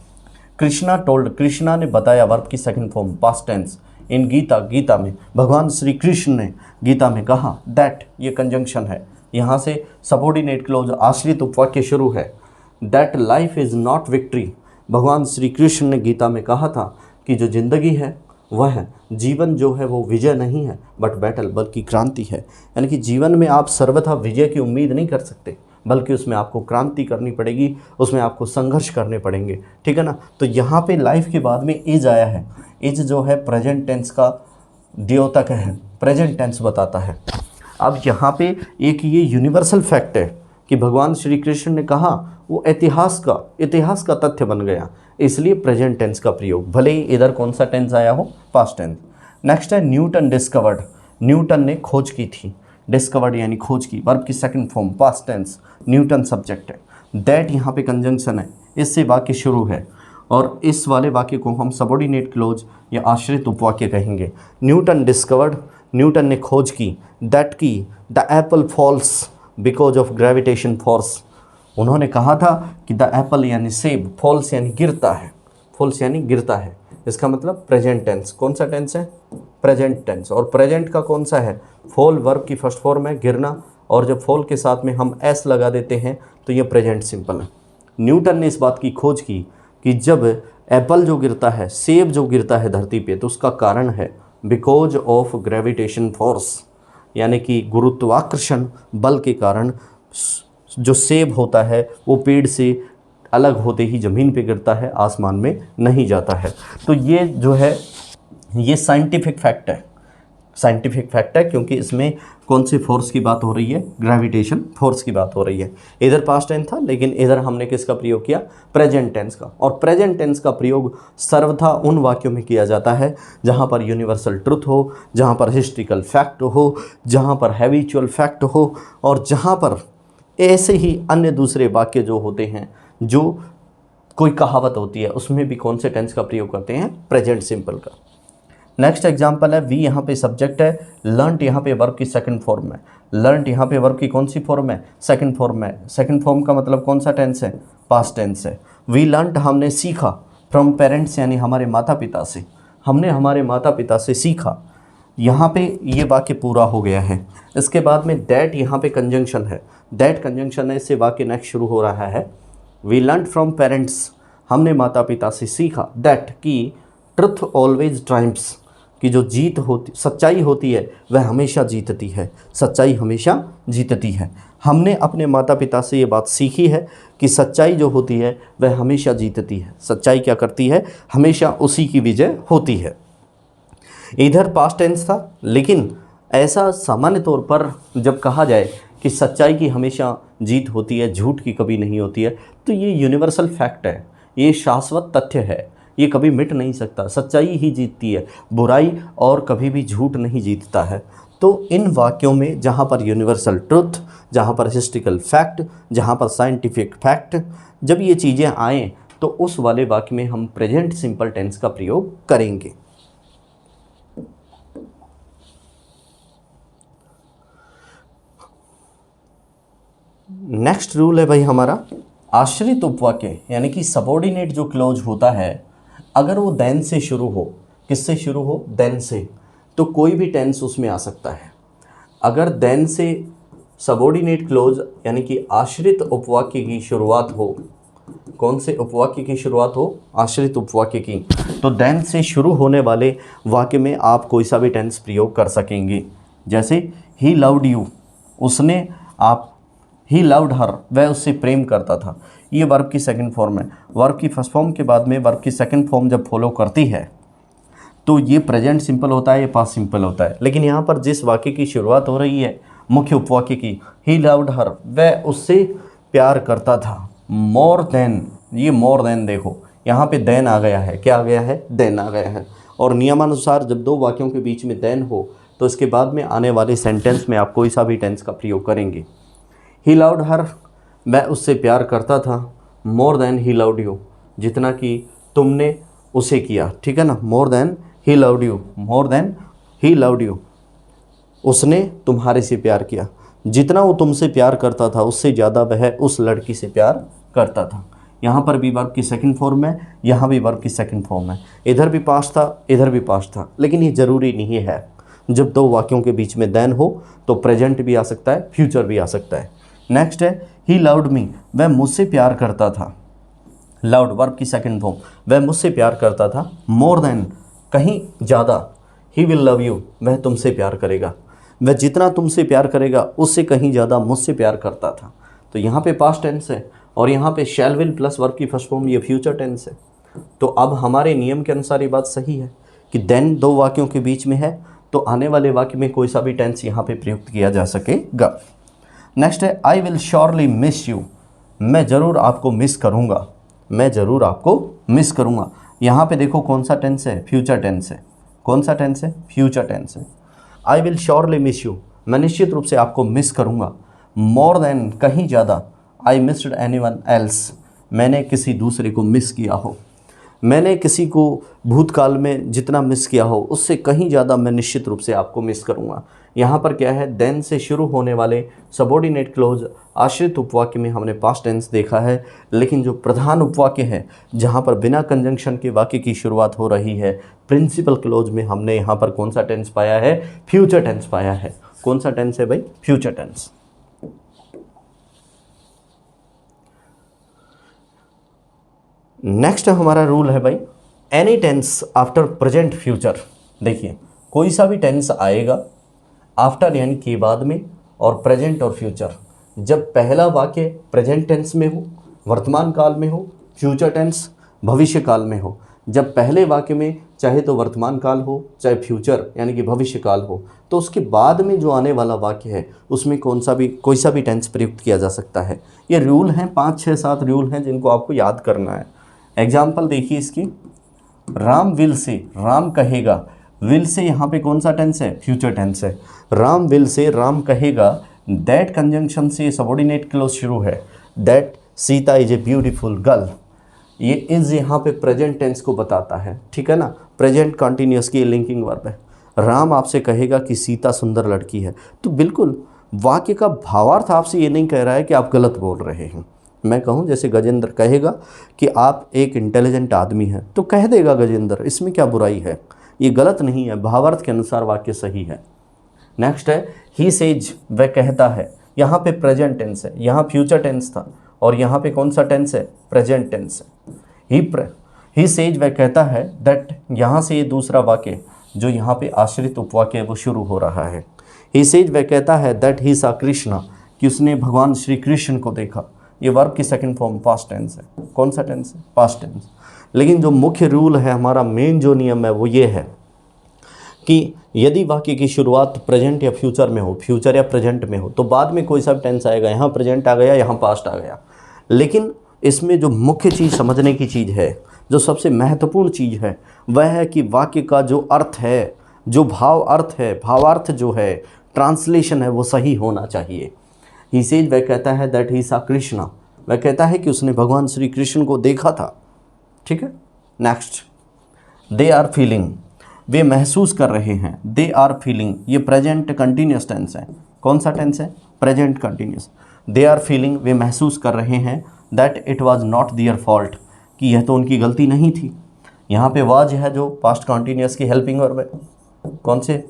कृष्णा टोल्ड, कृष्णा ने बताया, वर्ब की सेकंड फॉर्म पास्ट टेंस। इन गीता, गीता में भगवान श्री कृष्ण ने गीता में कहा। दैट, ये कंजंक्शन है। यहाँ से सबऑर्डिनेट क्लोज आश्रित उपवाक्य शुरू है। That life is not victory, भगवान श्री कृष्ण ने गीता में कहा था कि जो ज़िंदगी है वह जीवन जो है वो विजय नहीं है बट बैटल, बल्कि क्रांति है। यानी कि जीवन में आप सर्वथा विजय की उम्मीद नहीं कर सकते, बल्कि उसमें आपको क्रांति करनी पड़ेगी, उसमें आपको संघर्ष करने पड़ेंगे। ठीक है ना। तो यहाँ पे लाइफ के बाद में इज आया है। इज जो है प्रेजेंट टेंस का द्योतक है, प्रेजेंट टेंस बताता है। अब यहाँ पे एक ये यूनिवर्सल फैक्ट है कि भगवान श्री कृष्ण ने कहा, वो इतिहास का तथ्य बन गया, इसलिए प्रेजेंट टेंस का प्रयोग, भले ही इधर कौन सा टेंस आया हो, पास्ट टेंस। नेक्स्ट है न्यूटन डिस्कवर्ड, न्यूटन ने खोज की थी। डिस्कवर्ड यानी खोज की, वर्ब की second form past tense, Newton subject है। दैट यहाँ पे कंजंक्शन है, इससे वाक्य शुरू है और इस वाले वाक्य को हम सबऑर्डिनेट क्लोज या आश्रित उपवाक्य कहेंगे। न्यूटन डिस्कवर्ड, न्यूटन ने खोज की। दैट की the apple falls because of gravitation force, उन्होंने कहा था कि द एप्पल यानी सेब, फॉल्स यानी गिरता है, फॉल्स यानी गिरता है। इसका मतलब प्रेजेंट टेंस, कौन सा टेंस है? Present tense. और प्रेजेंट का कौन सा है? फॉल वर्ब की फर्स्ट फॉर्म है, गिरना, और जब फॉल के साथ में हम एस लगा देते हैं तो ये प्रेजेंट सिंपल है। न्यूटन ने इस बात की खोज की कि जब एप्पल जो गिरता है, सेब जो गिरता है धरती पे, तो उसका कारण है बिकॉज ऑफ ग्रेविटेशन फोर्स, यानी कि गुरुत्वाकर्षण बल के कारण जो सेब होता है वो पेड़ से अलग होते ही ज़मीन पे गिरता है, आसमान में नहीं जाता है। तो ये जो है ये साइंटिफिक फैक्ट है, साइंटिफिक फैक्ट है, क्योंकि इसमें कौन सी फोर्स की बात हो रही है? ग्रेविटेशन फोर्स की बात हो रही है। इधर पास्ट टेंस था, लेकिन इधर हमने किसका प्रयोग किया? प्रेजेंट टेंस का। और प्रेजेंट टेंस का प्रयोग सर्वथा उन वाक्यों में किया जाता है जहाँ पर यूनिवर्सल ट्रुथ हो, जहाँ पर हिस्ट्रिकल फैक्ट हो, जहाँ पर हैबिचुअल फैक्ट हो, और जहाँ पर ऐसे ही अन्य दूसरे वाक्य जो होते हैं, जो कोई कहावत होती है, उसमें भी कौन से टेंस का प्रयोग करते हैं? प्रेजेंट सिंपल का। नेक्स्ट एग्जांपल है, वी यहाँ पे सब्जेक्ट है, लर्नड यहाँ पे वर्ब की सेकंड फॉर्म है। लर्नड यहाँ पे वर्ब की कौन सी फॉर्म है? सेकंड फॉर्म है। सेकंड फॉर्म का मतलब कौन सा टेंस है? पास्ट टेंस है। वी लर्नड, हमने सीखा, फ्रॉम पेरेंट्स यानी हमारे माता पिता से, हमने हमारे माता पिता से सीखा। यहाँ पे ये वाक्य पूरा हो गया है। इसके बाद में दैट यहाँ पे कंजंक्शन है, दैट कंजंक्शन है, इससे वाक्य नेक्स्ट शुरू हो रहा है। वी लर्नड फ्रॉम पेरेंट्स, हमने माता पिता से सीखा। दैट की ट्रुथ ऑलवेज ट्राइम्फ्स, कि जो जीत होती, सच्चाई होती है वह हमेशा जीतती है, सच्चाई हमेशा जीतती है। हमने अपने माता पिता से ये बात सीखी है कि सच्चाई जो होती है वह हमेशा जीतती है। सच्चाई क्या करती है? हमेशा उसी की विजय होती है। इधर पास्ट टेंस था, लेकिन ऐसा सामान्य तौर पर जब कहा जाए कि सच्चाई की हमेशा जीत होती है, झूठ की कभी नहीं होती है, तो ये यूनिवर्सल फैक्ट है, ये शाश्वत तथ्य है, ये कभी मिट नहीं सकता। सच्चाई ही जीतती है, बुराई और कभी भी झूठ नहीं जीतता है। तो इन वाक्यों में जहाँ पर यूनिवर्सल ट्रुथ, जहाँ पर हिस्ट्रिकल फैक्ट, जहाँ पर साइंटिफिक फैक्ट, जब ये चीज़ें आएँ तो उस वाले वाक्य में हम प्रेजेंट सिंपल टेंस का प्रयोग करेंगे। नेक्स्ट रूल है भाई हमारा, आश्रित उपवाक्य यानी कि सबऑर्डिनेट जो क्लोज होता है, अगर वो देन से शुरू हो, किससे शुरू हो? देन से, तो कोई भी टेंस उसमें आ सकता है। अगर देन से सबऑर्डिनेट क्लोज यानी कि आश्रित उपवाक्य की शुरुआत हो, कौन से उपवाक्य की शुरुआत हो? आश्रित उपवाक्य की। तो देन से शुरू होने वाले वाक्य में आप कोई सा भी टेंस प्रयोग कर सकेंगे। जैसे ही लव्ड यू, उसने, आप ही लव्ड हर, वह उससे प्रेम करता था। ये वर्ब की सेकंड फॉर्म है। वर्ब की फर्स्ट फॉर्म के बाद में वर्ब की सेकंड फॉर्म जब फॉलो करती है तो ये प्रेजेंट सिंपल होता है, ये पास्ट सिंपल होता है। लेकिन यहाँ पर जिस वाक्य की शुरुआत हो रही है मुख्य उपवाक्य की, ही लव्ड हर, वह उससे प्यार करता था, मोर देन, ये मोर देन देखो यहाँ पे देन आ गया है। क्या आ गया है? देन आ गया है। और नियमानुसार जब दो वाक्यों के बीच में देन हो तो इसके बाद में आने वाले सेंटेंस में आप कोई सा भी टेंस का प्रयोग करेंगे। ही लव्ड हर, वह उससे प्यार करता था, more than he loved you, जितना कि तुमने उसे किया। ठीक है ना, more than he loved you, more than he loved you, उसने तुम्हारे से प्यार किया। जितना वो तुमसे प्यार करता था उससे ज़्यादा वह उस लड़की से प्यार करता था। यहाँ पर भी वर्ब की सेकंड फॉर्म है, यहाँ भी वर्ब की सेकंड फॉर्म है। इधर भी पास्ट था, इधर भी पास्ट था, लेकिन ये ज़रूरी नहीं है। जब दो वाक्यों के बीच में देन हो तो प्रेजेंट भी आ सकता है, फ्यूचर भी आ सकता है। नेक्स्ट है ही लव्ड मी, वह मुझसे प्यार करता था। लव्ड वर्ब की सेकंड फॉर्म, वह मुझसे प्यार करता था, मोर देन, कहीं ज़्यादा, ही विल लव यू, वह तुमसे प्यार करेगा। वह जितना तुमसे प्यार करेगा उससे कहीं ज़्यादा मुझसे प्यार करता था। तो यहाँ पे पास्ट टेंस है और यहाँ पे शैल विल प्लस वर्ब की फर्स्ट फॉर्म, ये फ्यूचर टेंस है। तो अब हमारे नियम के अनुसार ये बात सही है कि देन दो वाक्यों के बीच में है तो आने वाले वाक्य में कोई सा भी टेंस यहाँ पे प्रयुक्त किया जा सकेगा। नेक्स्ट है I will surely miss you, मैं ज़रूर आपको मिस करूँगा, मैं ज़रूर आपको मिस करूँगा। यहाँ पे देखो कौन सा टेंस है? फ्यूचर टेंस है। कौन सा टेंस है? फ्यूचर टेंस है। I will surely miss you, मैं निश्चित रूप से आपको मिस करूँगा। मोर देन, कहीं ज़्यादा, आई मिस्ड एनीवन एल्स, मैंने किसी दूसरे को मिस किया हो। मैंने किसी को भूतकाल में जितना मिस किया हो उससे कहीं ज़्यादा मैं निश्चित रूप से आपको मिस करूँगा। यहाँ पर क्या है? देन से शुरू होने वाले सबऑर्डिनेट क्लोज आश्रित उपवाक्य में हमने पास्ट टेंस देखा है, लेकिन जो प्रधान उपवाक्य है जहाँ पर बिना कंजंक्शन के वाक्य की शुरुआत हो रही है, प्रिंसिपल क्लोज में हमने यहाँ पर कौन सा टेंस पाया है? फ्यूचर टेंस पाया है। कौन सा टेंस है भाई? Future tense. नेक्स्ट हमारा रूल है भाई, any tense after present future. देखिए कोई सा भी टेंस आएगा आफ्टर यानी के बाद में, और प्रेजेंट और फ्यूचर, जब पहला वाक्य प्रेजेंट टेंस में हो, वर्तमान काल में हो, फ्यूचर टेंस भविष्य काल में हो। जब पहले वाक्य में चाहे तो वर्तमान काल हो चाहे फ्यूचर यानी कि भविष्य काल हो, तो उसके बाद में जो आने वाला वाक्य है उसमें कोई सा भी टेंस प्रयुक्त किया जा सकता है। ये रूल हैं, 5, 6, 7 रूल हैं जिनको आपको याद करना है। एग्जाम्पल देखिए इसकी, राम विल से, राम कहेगा, विल से यहाँ पे कौन सा टेंस है? फ्यूचर टेंस है। राम विल से, राम कहेगा, दैट कंजंक्शन से सबऑर्डिनेट क्लोज शुरू है, that Sita is a beautiful girl. ये इज यहाँ पे प्रेजेंट टेंस को बताता है, ठीक है ना, प्रेजेंट कंटिन्यूअस की लिंकिंग वर्ब है। राम आपसे कहेगा कि सीता सुंदर लड़की है, तो बिल्कुल वाक्य का भावार्थ आपसे ये नहीं कह रहा है कि आप गलत बोल रहे हैं। मैं कहूँ जैसे गजेंद्र कहेगा कि आप एक इंटेलिजेंट आदमी हैं, तो कह देगा गजेंद्र, इसमें क्या बुराई है? ये गलत नहीं है, भावार्थ के अनुसार वाक्य सही है। नेक्स्ट है ही सेज, वह कहता है, यहाँ पे प्रेजेंट टेंस है, यहाँ फ्यूचर टेंस था, और यहाँ पे कौन सा टेंस है? प्रेजेंट टेंस है। ही सेज, वह कहता है, दैट, यहाँ से ये दूसरा वाक्य जो यहाँ पे आश्रित उपवाक्य है वो शुरू हो रहा है। ही सेज, वह कहता है, दैट ही सा कृष्णा, कि उसने भगवान श्री कृष्ण को देखा। ये वर्ब की सेकंड फॉर्म पास्ट टेंस है। कौन सा टेंस है? Past tense. लेकिन जो मुख्य रूल है हमारा, मेन जो नियम है वो ये है कि यदि वाक्य की शुरुआत प्रेजेंट या फ्यूचर में हो, फ्यूचर या प्रेजेंट में हो, तो बाद में कोई सा टेंस आएगा, यहाँ प्रेजेंट आ गया, यहाँ पास्ट आ गया। लेकिन इसमें जो मुख्य चीज़ समझने की चीज़ है, जो सबसे महत्वपूर्ण चीज़ है, वह है कि वाक्य का जो अर्थ है, जो भाव अर्थ है, भावार्थ जो है, ट्रांसलेशन है, वो सही होना चाहिए। ही सेज, वह कहता है, दैट ही सा कृष्णा, वह कहता है कि उसने भगवान श्री कृष्ण को देखा था। ठीक है। नेक्स्ट, दे आर फीलिंग, वे महसूस कर रहे हैं। दे आर फीलिंग, ये प्रेजेंट कंटिन्यूस टेंस है। कौन सा टेंस है? Present continuous. They are feeling, वे महसूस कर रहे हैं, that it was not their fault, कि यह तो उनकी गलती नहीं थी। यहाँ पे वाज है जो पास्ट कंटिन्यूस की हेल्पिंग वर्ब है। कौन से?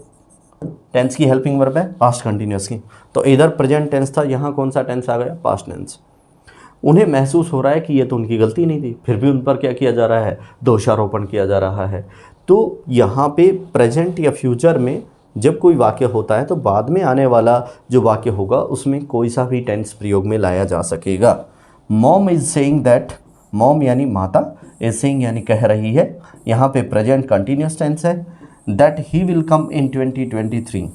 टेंस की हेल्पिंग वर्ब है पास्ट कंटिन्यूस की, तो इधर प्रेजेंट टेंस था, यहाँ कौन सा टेंस आ गया, पास्ट टेंस। उन्हें महसूस हो रहा है कि ये तो उनकी गलती नहीं थी, फिर भी उन पर क्या किया जा रहा है, दोषारोपण किया जा रहा है। तो यहाँ पे प्रेजेंट या फ्यूचर में जब कोई वाक्य होता है तो बाद में आने वाला जो वाक्य होगा उसमें कोई सा भी टेंस प्रयोग में लाया जा सकेगा। Mom is saying that, mom यानी माता, इज सेइंग यानी कह रही है, यहाँ पे प्रेजेंट कंटिन्यूस टेंस है, दैट ही विल कम इन 2023।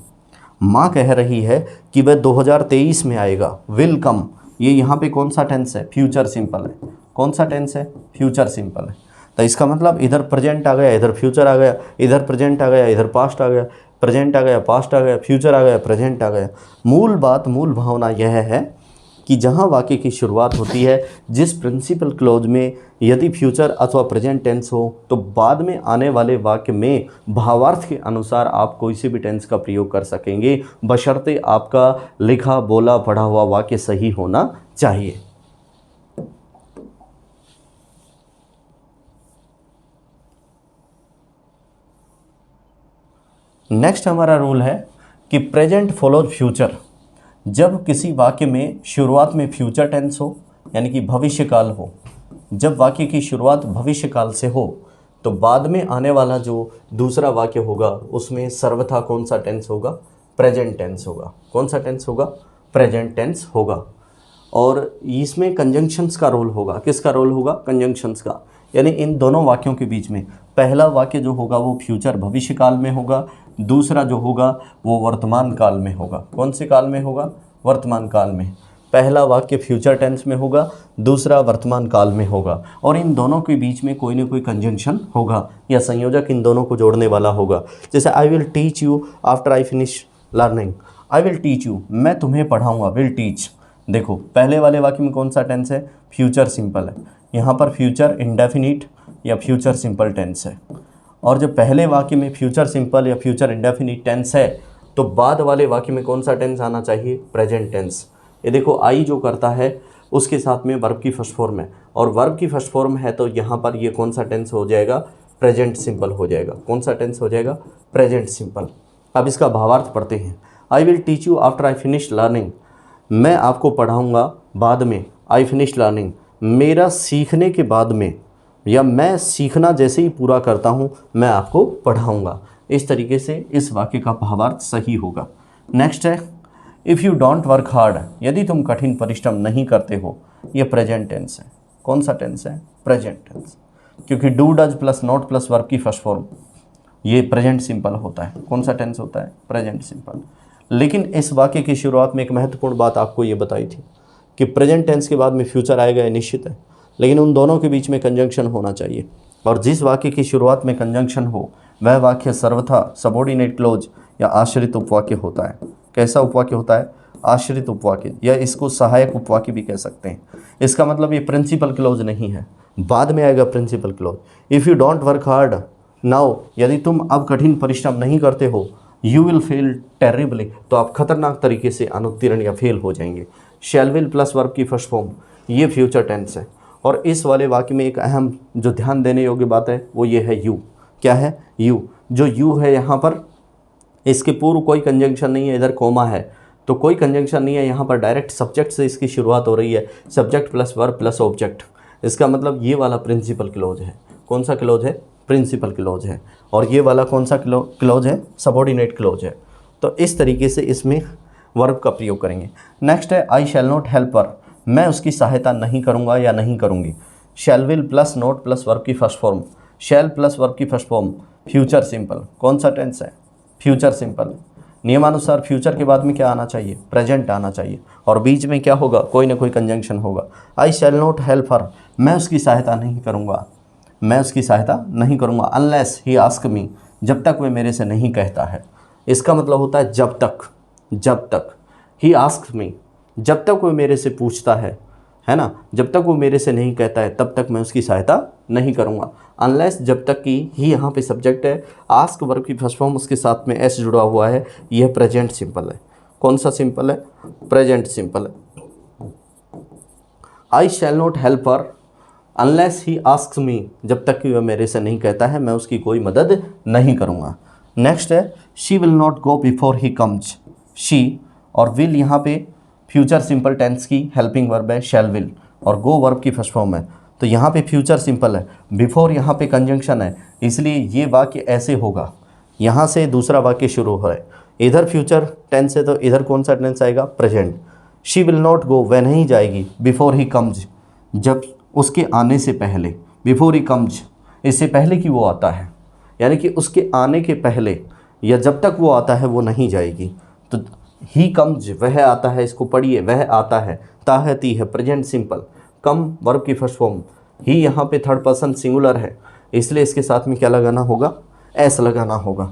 माँ कह रही है कि वह 2023 में आएगा, विल कम, ये यहाँ पे कौन सा टेंस है, फ्यूचर सिंपल है। कौन सा टेंस है, फ्यूचर सिंपल है। तो इसका मतलब इधर प्रेजेंट आ गया, इधर फ्यूचर आ गया, इधर प्रेजेंट आ गया, इधर पास्ट आ गया, प्रेजेंट आ गया, पास्ट आ गया, फ्यूचर आ गया, प्रेजेंट आ गया। मूल बात, मूल भावना यह है कि जहाँ वाक्य की शुरुआत होती है, जिस प्रिंसिपल क्लोज में यदि फ्यूचर अथवा प्रेजेंट टेंस हो, तो बाद में आने वाले वाक्य में भावार्थ के अनुसार आप कोई से भी टेंस का प्रयोग कर सकेंगे, बशर्ते आपका लिखा, बोला, पढ़ा हुआ वाक्य सही होना चाहिए। नेक्स्ट हमारा रूल है कि प्रेजेंट फॉलोज फ्यूचर। जब किसी वाक्य में शुरुआत में फ्यूचर टेंस हो, यानी कि भविष्यकाल हो, जब वाक्य की शुरुआत भविष्यकाल से हो, तो बाद में आने वाला जो दूसरा वाक्य होगा उसमें सर्वथा कौन सा टेंस होगा, प्रेजेंट टेंस होगा। कौन सा टेंस होगा, प्रेजेंट टेंस होगा। और इसमें कंजंक्शंस का रोल होगा। किसका रोल होगा, कंजंक्शंस का, यानी इन दोनों वाक्यों के बीच में पहला वाक्य जो होगा वो फ्यूचर भविष्य काल में होगा, दूसरा जो होगा वो वर्तमान काल में होगा। कौन से काल में होगा, वर्तमान काल में। पहला वाक्य फ्यूचर टेंस में होगा, दूसरा वर्तमान काल में होगा, और इन दोनों के बीच में कोई ना कोई कंजंक्शन होगा या संयोजक इन दोनों को जोड़ने वाला होगा। जैसे I will teach you after I finish learning, I will teach you, मैं तुम्हें पढ़ाऊँगा, विल टीच। देखो पहले वाले वाक्य में कौन सा टेंस है, फ्यूचर सिंपल है, यहाँ पर फ्यूचर इंडेफिनिट या फ्यूचर सिंपल टेंस है। और जब पहले वाक्य में फ्यूचर सिंपल या फ्यूचर इंडेफिनिट टेंस है, तो बाद वाले वाक्य में कौन सा टेंस आना चाहिए, प्रेजेंट टेंस। ये देखो आई जो करता है उसके साथ में वर्ब की फर्स्ट फॉर्म है, और वर्ब की फर्स्ट फॉर्म है तो यहाँ पर ये कौन सा टेंस हो जाएगा, प्रेजेंट सिंपल हो जाएगा। कौन सा टेंस हो जाएगा, प्रेजेंट सिंपल। अब इसका भावार्थ पढ़ते हैं। I will teach you after I finish learning, मैं आपको पढ़ाऊँगा बाद में, आई फिनिश लर्निंग, मेरा सीखने के बाद में, या मैं सीखना जैसे ही पूरा करता हूँ मैं आपको पढ़ाऊँगा। इस तरीके से इस वाक्य का भावार्थ सही होगा। नेक्स्ट है if you don't work hard, यदि तुम कठिन परिश्रम नहीं करते हो, ये प्रेजेंट टेंस है। कौन सा टेंस है, प्रेजेंट टेंस, क्योंकि do does plus not plus verb की फर्स्ट फॉर्म ये प्रेजेंट सिंपल होता है। कौन सा टेंस होता है, प्रेजेंट सिंपल। लेकिन इस वाक्य की शुरुआत में एक महत्वपूर्ण बात आपको ये बताई थी कि प्रेजेंट टेंस के बाद में फ्यूचर आएगा, ये निश्चित है, लेकिन उन दोनों के बीच में कंजंक्शन होना चाहिए। और जिस वाक्य की शुरुआत में कंजंक्शन हो वह वाक्य सर्वथा सबॉर्डिनेट क्लोज या आश्रित उपवाक्य होता है। कैसा उपवाक्य होता है, आश्रित उपवाक्य, या इसको सहायक उपवाक्य भी कह सकते हैं। इसका मतलब ये प्रिंसिपल क्लोज नहीं है, बाद में आएगा principal clause. If you don't work hard now, यदि तुम अब कठिन परिश्रम नहीं करते हो, यू विल फेल टेरिबली, तो आप खतरनाक तरीके से अनुत्तीर्ण या फेल हो जाएंगे। शैल विल प्लस वर्ब की फर्स्ट फॉर्म ये फ्यूचर टेंस है। और इस वाले वाक्य में एक अहम जो ध्यान देने योग्य बात है वो ये है यू। क्या है, यू। जो यू है यहाँ पर इसके पूर्व कोई कंजंक्शन नहीं है, इधर कोमा है तो कोई कंजंक्शन नहीं है, यहाँ पर डायरेक्ट सब्जेक्ट से इसकी शुरुआत हो रही है, subject plus verb plus object. इसका मतलब ये वाला प्रिंसिपल क्लोज है। कौन सा क्लोज है, प्रिंसिपल क्लोज है। और ये वाला कौन सा क्लोज है, सबॉर्डिनेट क्लोज है। तो इस तरीके से इसमें वर्ब का प्रयोग करेंगे। नेक्स्ट है आई शैल नॉट हेल्प हर, मैं उसकी सहायता नहीं करूँगा या नहीं करूँगी। Shall will plus not plus verb की first form, shall plus verb की फर्स्ट फॉर्म फ्यूचर सिंपल। कौन सा टेंस है, फ्यूचर सिंपल। नियमानुसार फ्यूचर के बाद में क्या आना चाहिए, प्रेजेंट आना चाहिए, और बीच में क्या होगा, कोई ना कोई कंजंक्शन होगा। आई शैल नॉट हेल्प हर, मैं उसकी सहायता नहीं करूँगा, मैं उसकी सहायता नहीं करूँगा। अनलेस ही आस्क मी, जब तक वह मेरे से नहीं कहता है। इसका मतलब होता है जब तक, जब तक। ही आस्क मी, जब तक वो मेरे से पूछता है ना, जब तक वो मेरे से नहीं कहता है तब तक मैं उसकी सहायता नहीं करूँगा। अनलेस जब तक कि ही यहाँ पे सब्जेक्ट है, आस्क वर्ब की फर्स्ट फॉर्म उसके साथ में एस जुड़ा हुआ है, यह प्रेजेंट सिंपल है। कौन सा सिंपल है, प्रेजेंट सिंपल है। I shall not help her unless he asks me, जब तक कि वह मेरे से नहीं कहता है मैं उसकी कोई मदद नहीं करूँगा। नेक्स्ट है she will not go before he comes. She और विल यहाँ पे फ्यूचर सिंपल टेंस की हेल्पिंग वर्ब है शैल विल, और गो वर्ब की फर्स्ट फॉर्म है। तो यहाँ पे फ्यूचर सिंपल है, बिफोर यहाँ पे कंजंक्शन है, इसलिए ये वाक्य ऐसे होगा, यहाँ से दूसरा वाक्य शुरू हो रहा है। इधर फ्यूचर टेंस है तो इधर कौन सा टेंस आएगा? Present. She will not go, वह नहीं जाएगी, बिफोर ही कम्स, जब उसके आने से पहले, बिफोर ही कम्स इससे पहले कि वो आता है, यानी कि उसके आने के पहले या जब तक वो आता है वो नहीं जाएगी। तो ही कम्स वह आता है, इसको पढ़िए, वह आता है, ताहती है प्रेजेंट सिंपल, कम वर्ब की फर्स्ट फॉर्म, ही यहाँ पे थर्ड पर्सन सिंगुलर है, इसलिए इसके साथ में क्या लगाना होगा? एस लगाना होगा।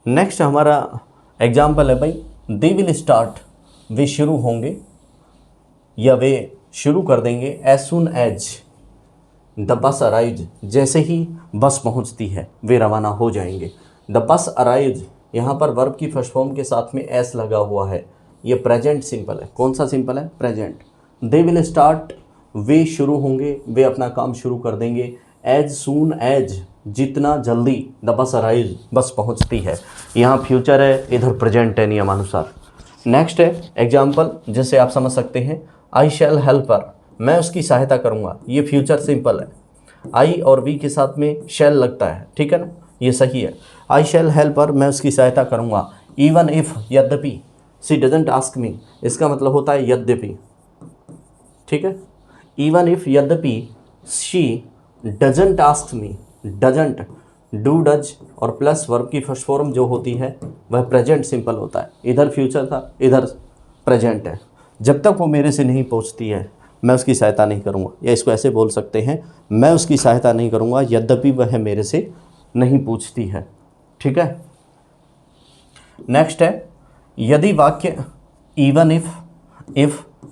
नेक्स्ट हमारा एग्जाम्पल है भाई, दे विल स्टार्ट, वे शुरू होंगे या वे शुरू कर देंगे, as soon as the bus arrives, जैसे ही बस पहुंचती है वे रवाना हो जाएंगे। द बस अराइव्स यहाँ पर वर्ब की फर्स्ट फॉर्म के साथ में एस लगा हुआ है, ये प्रेजेंट सिंपल है। कौन सा सिंपल है? प्रेजेंट। दे विल स्टार्ट, वे शुरू होंगे, वे अपना काम शुरू कर देंगे, एज सून एज, जितना जल्दी, द बस अराइव्स, बस पहुंचती है। यहाँ फ्यूचर है, इधर प्रेजेंट है नियमानुसार। नेक्स्ट है एग्जाम्पल, जिससे आप समझ सकते हैं, आई शैल हेल्प हर, मैं उसकी सहायता करूँगा, ये फ्यूचर सिंपल है। आई और वी के साथ में शैल लगता है, ठीक है ना, ये सही है। आई शैल हेल्प हर, मैं उसकी सहायता करूँगा, इवन इफ़, यद्यपि, शी डजंट आस्क मी, इसका मतलब होता है यद्यपि, ठीक है। इवन इफ, यद्यपि, she doesn't ask me, doesn't, do does और प्लस वर्ब की फर्स्ट फॉर्म जो होती है वह प्रेजेंट सिंपल होता है। इधर फ्यूचर था, इधर प्रेजेंट है। जब तक वो मेरे से नहीं पूछती है मैं उसकी सहायता नहीं करूँगा, या इसको ऐसे बोल सकते हैं, मैं उसकी सहायता नहीं करूँगा यद्यपि वह मेरे से नहीं पूछती है, ठीक है। नेक्स्ट है, यदि वाक्य even if,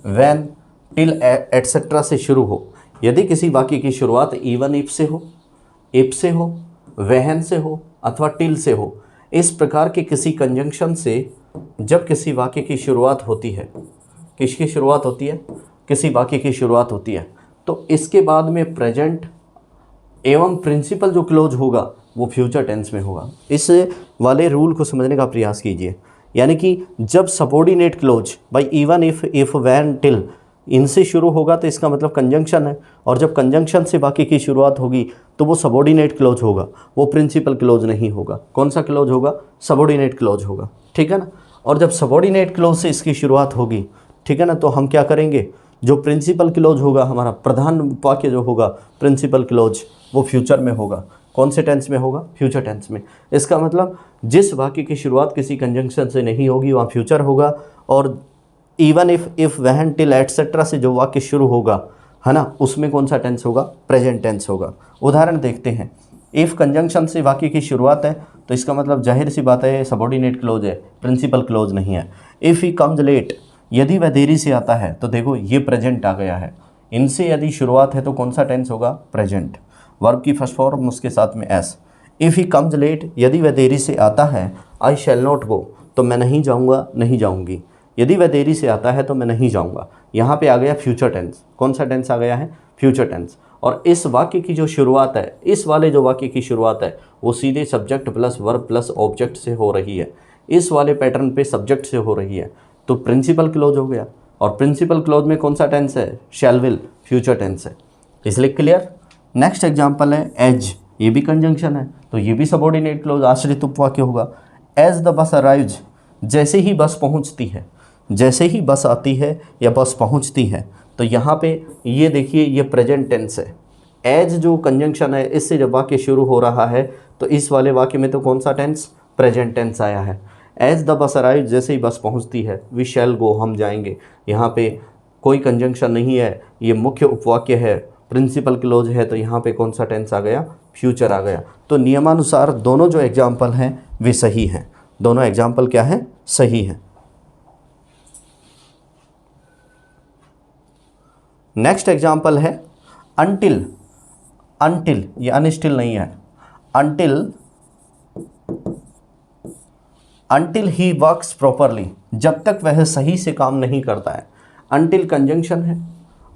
when, till, etcetera से शुरू हो, यदि किसी वाक्य की शुरुआत इवन इफ से हो, इफ से हो, व्हेन से हो अथवा टिल से हो, इस प्रकार के किसी कंजंक्शन से जब किसी वाक्य की शुरुआत होती है, किसकी शुरुआत होती है? किसी वाक्य की शुरुआत होती है, तो इसके बाद में प्रेजेंट एवं प्रिंसिपल जो क्लोज होगा वो फ्यूचर टेंस में होगा। इस वाले रूल को समझने का प्रयास कीजिए, यानी कि जब सबऑर्डिनेट क्लोज भाई इवन इफ व्हेन टिल इनसे शुरू होगा तो इसका मतलब कंजंक्शन है, और जब कंजंक्शन से वाक्य की शुरुआत होगी तो वो सबऑर्डिनेट क्लोज होगा, वो प्रिंसिपल क्लोज नहीं होगा। कौन सा क्लोज होगा? सबऑर्डिनेट क्लोज होगा, ठीक है ना। और जब सबऑर्डिनेट क्लोज से इसकी शुरुआत होगी, ठीक है ना, तो हम क्या करेंगे, जो प्रिंसिपल क्लोज होगा, हमारा प्रधान वाक्य जो होगा प्रिंसिपल क्लोज, वो फ्यूचर में होगा। कौन से टेंस में होगा? फ्यूचर टेंस में। इसका मतलब जिस वाक्य की शुरुआत किसी कंजंक्शन से नहीं होगी वहाँ फ्यूचर होगा, और even if when till etcetera से जो वाक्य शुरू होगा, है ना, उसमें कौन सा टेंस होगा? प्रेजेंट टेंस होगा। उदाहरण देखते हैं, इफ़ कंजंक्शन से वाक्य की शुरुआत है तो इसका मतलब जाहिर सी बात है सबऑर्डिनेट क्लोज है, प्रिंसिपल क्लोज नहीं है। इफ़ ही कम्स लेट, यदि वह देरी से आता है, तो देखो ये प्रेजेंट आ गया है। इनसे यदि शुरुआत है तो कौन सा टेंस होगा? प्रेजेंट, वर्ब की फर्स्ट फॉर्म उसके साथ में S. If he comes late, यदि वह देरी से आता है, आई शैल नॉट गो, तो मैं नहीं जाऊँगा, नहीं जाऊँगी। यदि वह देरी से आता है तो मैं नहीं जाऊँगा, यहाँ पे आ गया फ्यूचर टेंस। कौन सा टेंस आ गया है? Future tense. और इस वाक्य की जो शुरुआत है, इस वाले जो वाक्य की शुरुआत है वो सीधे subject plus verb plus object से हो रही है, इस वाले पैटर्न पे सब्जेक्ट से हो रही है, तो प्रिंसिपल क्लोज हो गया। और प्रिंसिपल क्लोज में कौन सा टेंस है? शैल विल, फ्यूचर टेंस है। इसलिए क्लियर। नेक्स्ट एग्जाम्पल है एज, ये भी कंजंक्शन है तो ये भी सबऑर्डिनेट क्लोज आश्रित उपवाक्य होगा। एज द बस अराइव्स, जैसे ही बस पहुंचती है, जैसे ही बस आती है या बस पहुंचती है, तो यहाँ पे ये देखिए ये प्रेजेंट टेंस है। एज जो कंजंक्शन है, इससे जब वाक्य शुरू हो रहा है तो इस वाले वाक्य में तो कौन सा टेंस? प्रेजेंट टेंस आया है। एज द बस अराइव, जैसे ही बस पहुंचती है, वी शैल गो, हम जाएंगे। यहाँ पे कोई कंजंक्शन नहीं है, ये मुख्य उपवाक्य है, प्रिंसिपल क्लोज है, तो यहाँ पे कौन सा टेंस आ गया? फ्यूचर आ गया। तो नियमानुसार दोनों जो एग्जाम्पल हैं वे सही हैं। दोनों एग्जाम्पल क्या है? सही हैं। नेक्स्ट एग्जाम्पल है अनटिल। अनटिल, ये अनस्टिल नहीं है, अनटिल ही वर्क्स प्रॉपरली, जब तक वह सही से काम नहीं करता है। अनटिल कंजंक्शन है,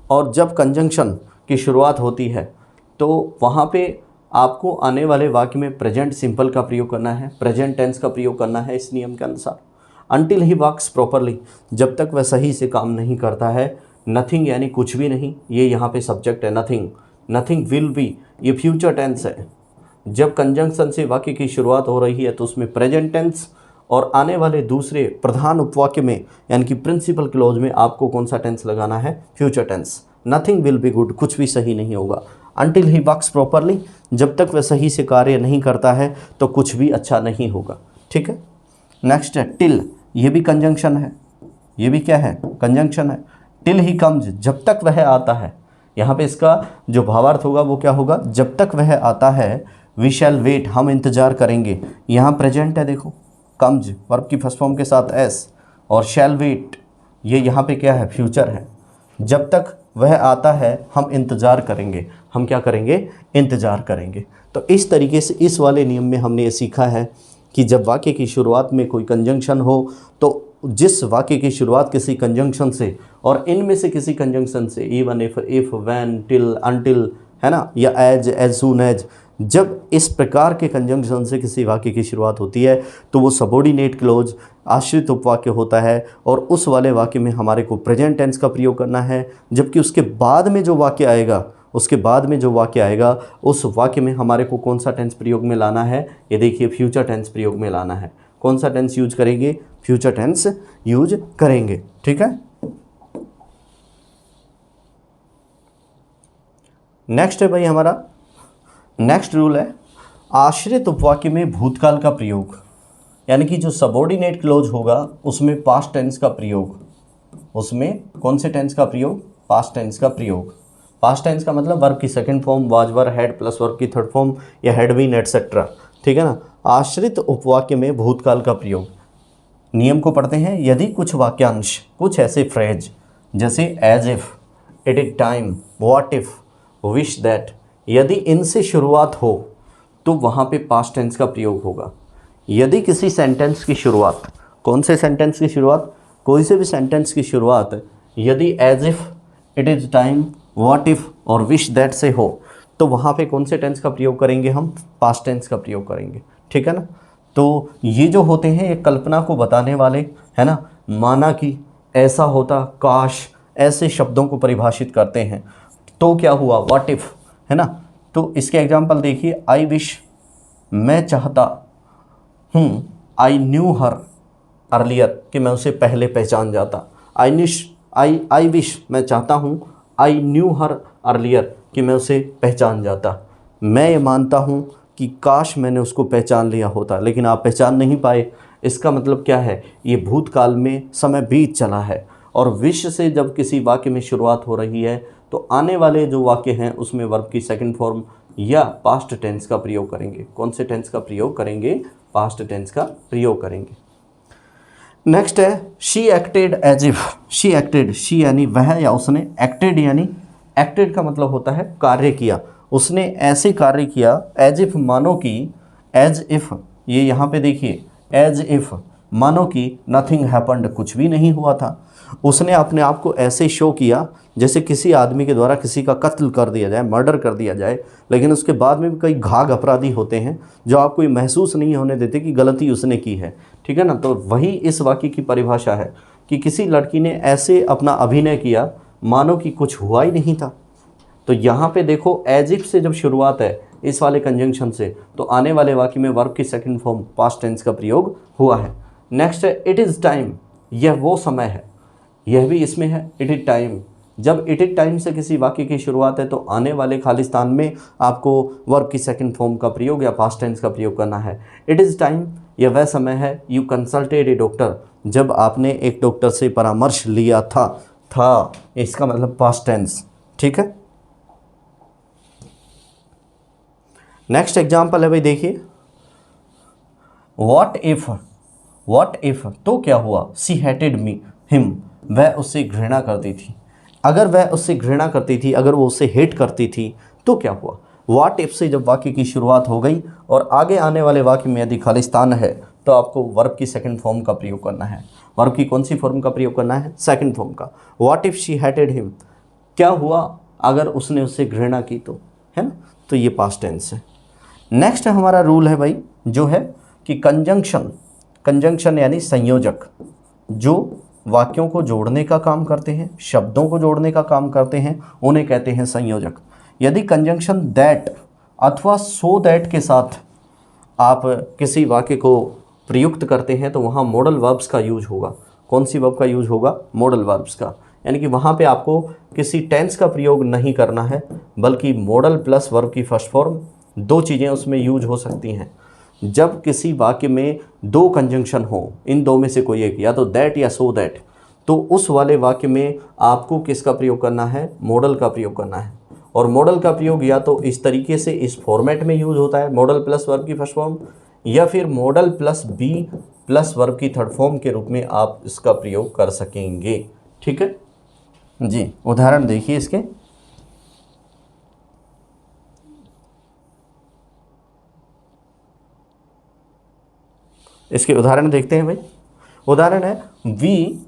और जब कंजंक्शन की शुरुआत होती है तो वहाँ पे आपको आने वाले वाक्य में प्रेजेंट सिंपल का प्रयोग करना है, प्रेजेंट टेंस का प्रयोग करना है इस नियम के अनुसार। अनटिल ही वर्क्स प्रॉपरली, जब तक वह सही से काम नहीं करता है। नथिंग यानी कुछ भी नहीं, ये यहाँ पे सब्जेक्ट है नथिंग। नथिंग विल बी, ये फ्यूचर टेंस है। जब कंजंक्शन से वाक्य की शुरुआत हो रही है तो उसमें प्रेजेंट टेंस, और आने वाले दूसरे प्रधान उपवाक्य में यानी कि प्रिंसिपल क्लोज में आपको कौन सा टेंस लगाना है, future tense. Nothing will be good, कुछ भी सही नहीं होगा। अनटिल ही वर्क्स प्रॉपरली, जब तक वह सही से कार्य नहीं करता है तो कुछ भी अच्छा नहीं होगा। ठीक है। नेक्स्ट है टिल, ये भी कंजंक्शन है, ये भी क्या है, कंजंक्शन है। टिल ही कम्स, जब तक वह आता है। यहाँ पे इसका जो भावार्थ होगा वो क्या होगा, जब तक वह आता है। वी शैल वेट, हम इंतज़ार करेंगे। यहाँ प्रेजेंट है देखो, कम्स वर्ब की फर्स्ट फॉर्म के साथ एस, और शैल वेट ये यहाँ पे क्या है, फ्यूचर है। जब तक वह आता है हम इंतज़ार करेंगे, हम क्या करेंगे, इंतज़ार करेंगे। तो इस तरीके से इस वाले नियम में हमने ये सीखा है कि जब वाक्य की शुरुआत में कोई कंजंक्शन हो तो जिस वाक्य की शुरुआत किसी कंजंक्शन से और इनमें से किसी कंजंक्शन से, even if when, till, until, है ना, या एज सून एज, जब इस प्रकार के कंजंक्शन से किसी वाक्य की शुरुआत होती है तो वो सबॉर्डिनेट क्लोज, आश्रित उपवाक्य होता है, और उस वाले वाक्य में हमारे को प्रेजेंट टेंस का प्रयोग करना है। जबकि उसके बाद में जो वाक्य आएगा, उसके बाद में जो वाक्य आएगा उस वाक्य में हमारे को कौन सा टेंस प्रयोग में लाना है, ये देखिए फ्यूचर टेंस प्रयोग में लाना है। कौन सा टेंस यूज करेंगे, फ्यूचर टेंस यूज करेंगे। ठीक है। नेक्स्ट है भाई हमारा, नेक्स्ट रूल है आश्रित उपवाक्य में भूतकाल का प्रयोग, यानी कि जो सबॉर्डिनेट क्लोज होगा उसमें पास्ट टेंस का प्रयोग। उसमें कौन से टेंस का प्रयोग, पास्ट टेंस का प्रयोग। पास्ट टेंस का मतलब वर्ब की second form, was were, had plus verb की थर्ड फॉर्म, या हैड बीन एटसेट्रा। ठीक है ना। आश्रित उपवाक्य में भूतकाल का प्रयोग। नियम को पढ़ते हैं। यदि कुछ वाक्यांश, कुछ ऐसे फ्रेज जैसे as if, it is time, what if, wish that, यदि इनसे शुरुआत हो तो वहाँ पे पास्ट टेंस का प्रयोग होगा। यदि किसी सेंटेंस की शुरुआत, कौन से सेंटेंस की शुरुआत, कोई से भी सेंटेंस की शुरुआत यदि as if, it is time, what if और विश दैट से हो तो वहाँ पे कौन से टेंस का प्रयोग करेंगे, हम पास्ट टेंस का प्रयोग करेंगे। ठीक है ना। तो ये जो होते हैं ये कल्पना को बताने वाले, है ना, माना कि ऐसा होता, काश, ऐसे शब्दों को परिभाषित करते हैं। तो क्या हुआ, व्हाट इफ, है ना। तो इसके एग्जाम्पल देखिए, आई विश, मैं चाहता हूँ, आई न्यू हर अर्लियर, कि मैं उसे पहले पहचान जाता। आई विश, मैं चाहता हूँ, आई न्यू हर अर्लियर, कि मैं उसे पहचान जाता। मैं ये मानता हूँ कि काश मैंने उसको पहचान लिया होता, लेकिन आप पहचान नहीं पाए। इसका मतलब क्या है, ये भूतकाल में समय बीत चला है। और विश से जब किसी वाक्य में शुरुआत हो रही है तो आने वाले जो वाक्य हैं उसमें वर्ब की सेकंड फॉर्म या पास्ट टेंस का प्रयोग करेंगे। कौन से टेंस का प्रयोग करेंगे, पास्ट टेंस का प्रयोग करेंगे। नेक्स्ट है she acted as if. She acted, she यानी वह या उसने, एक्टेड यानी, एक्टेड का मतलब होता है कार्य किया। उसने ऐसे कार्य किया, एज इफ मानो कि, एज इफ, ये यहाँ पे देखिए, एज इफ मानो कि नथिंग हैपन्ड, कुछ भी नहीं हुआ था। उसने अपने आप को ऐसे शो किया जैसे किसी आदमी के द्वारा किसी का कत्ल कर दिया जाए, मर्डर कर दिया जाए, लेकिन उसके बाद में भी कई घाघ अपराधी होते हैं जो आपको ये महसूस नहीं होने देते कि गलती उसने की है। ठीक है ना। तो वही इस वाक्य की परिभाषा है कि किसी लड़की ने ऐसे अपना अभिनय किया मानो कि कुछ हुआ ही नहीं था। तो यहाँ पे देखो, एज इफ से जब शुरुआत है इस वाले कंजंक्शन से तो आने वाले वाक्य में वर्ब की सेकंड फॉर्म पास्ट टेंस का प्रयोग हुआ है। नेक्स्ट है इट इज़ टाइम, यह वो समय है, यह भी इसमें है, इट इज टाइम। जब इट इज टाइम से किसी वाक्य की शुरुआत है तो आने वाले खाली स्थान में आपको वर्ब की सेकंड फॉर्म का प्रयोग या पास्ट टेंस का प्रयोग करना है। इट इज़ टाइम, यह वह समय है, यू कंसल्टेड ए डॉक्टर, जब आपने एक डॉक्टर से परामर्श लिया था, इसका मतलब पास्ट टेंस। ठीक है। नेक्स्ट एग्जाम्पल है भाई देखिए, व्हाट इफ, तो क्या हुआ, सी हेटेड मी हिम, वह उससे घृणा करती थी। अगर वह उससे घृणा करती थी, अगर वो उससे हेट करती थी तो क्या हुआ। व्हाट इफ से जब वाक्य की शुरुआत हो गई और आगे आने वाले वाक्य में यदि खालिस्तान है तो आपको वर्ब की सेकंड फॉर्म का प्रयोग करना है। वर्ब की कौन सी फॉर्म का प्रयोग करना है? सेकंड फॉर्म का। What if she hated him, क्या हुआ अगर उसने उससे घृणा की तो, है ना, तो ये पास्ट टेंस है। नेक्स्ट हमारा रूल है भाई जो है कि कंजंक्शन यानी संयोजक, जो वाक्यों को जोड़ने का काम करते हैं, शब्दों को जोड़ने का काम करते हैं, उन्हें कहते हैं संयोजक। यदि कंजंक्शन दैट अथवा सो दैट के साथ आप किसी वाक्य को प्रयुक्त करते हैं तो वहाँ मॉडल वर्ब्स का यूज होगा। कौन सी वर्ब का यूज होगा? मॉडल वर्ब्स का। यानी कि वहाँ पे आपको किसी टेंस का प्रयोग नहीं करना है, बल्कि मॉडल प्लस वर्ब की फर्स्ट फॉर्म, दो चीज़ें उसमें यूज हो सकती हैं। जब किसी वाक्य में दो कंजंक्शन हो, इन दो में से कोई एक, या तो दैट या सो दैट, तो उस वाले वाक्य में आपको किसका प्रयोग करना है? मॉडल का प्रयोग करना है। और मॉडल का प्रयोग या तो इस तरीके से इस फॉर्मेट में यूज होता है, मॉडल प्लस वर्ब की फर्स्ट फॉर्म, या फिर modal plus be plus verb की थर्ड फॉर्म के रूप में आप इसका प्रयोग कर सकेंगे। ठीक है जी, उदाहरण देखिए इसके। इसके उदाहरण देखते हैं भाई। उदाहरण है वी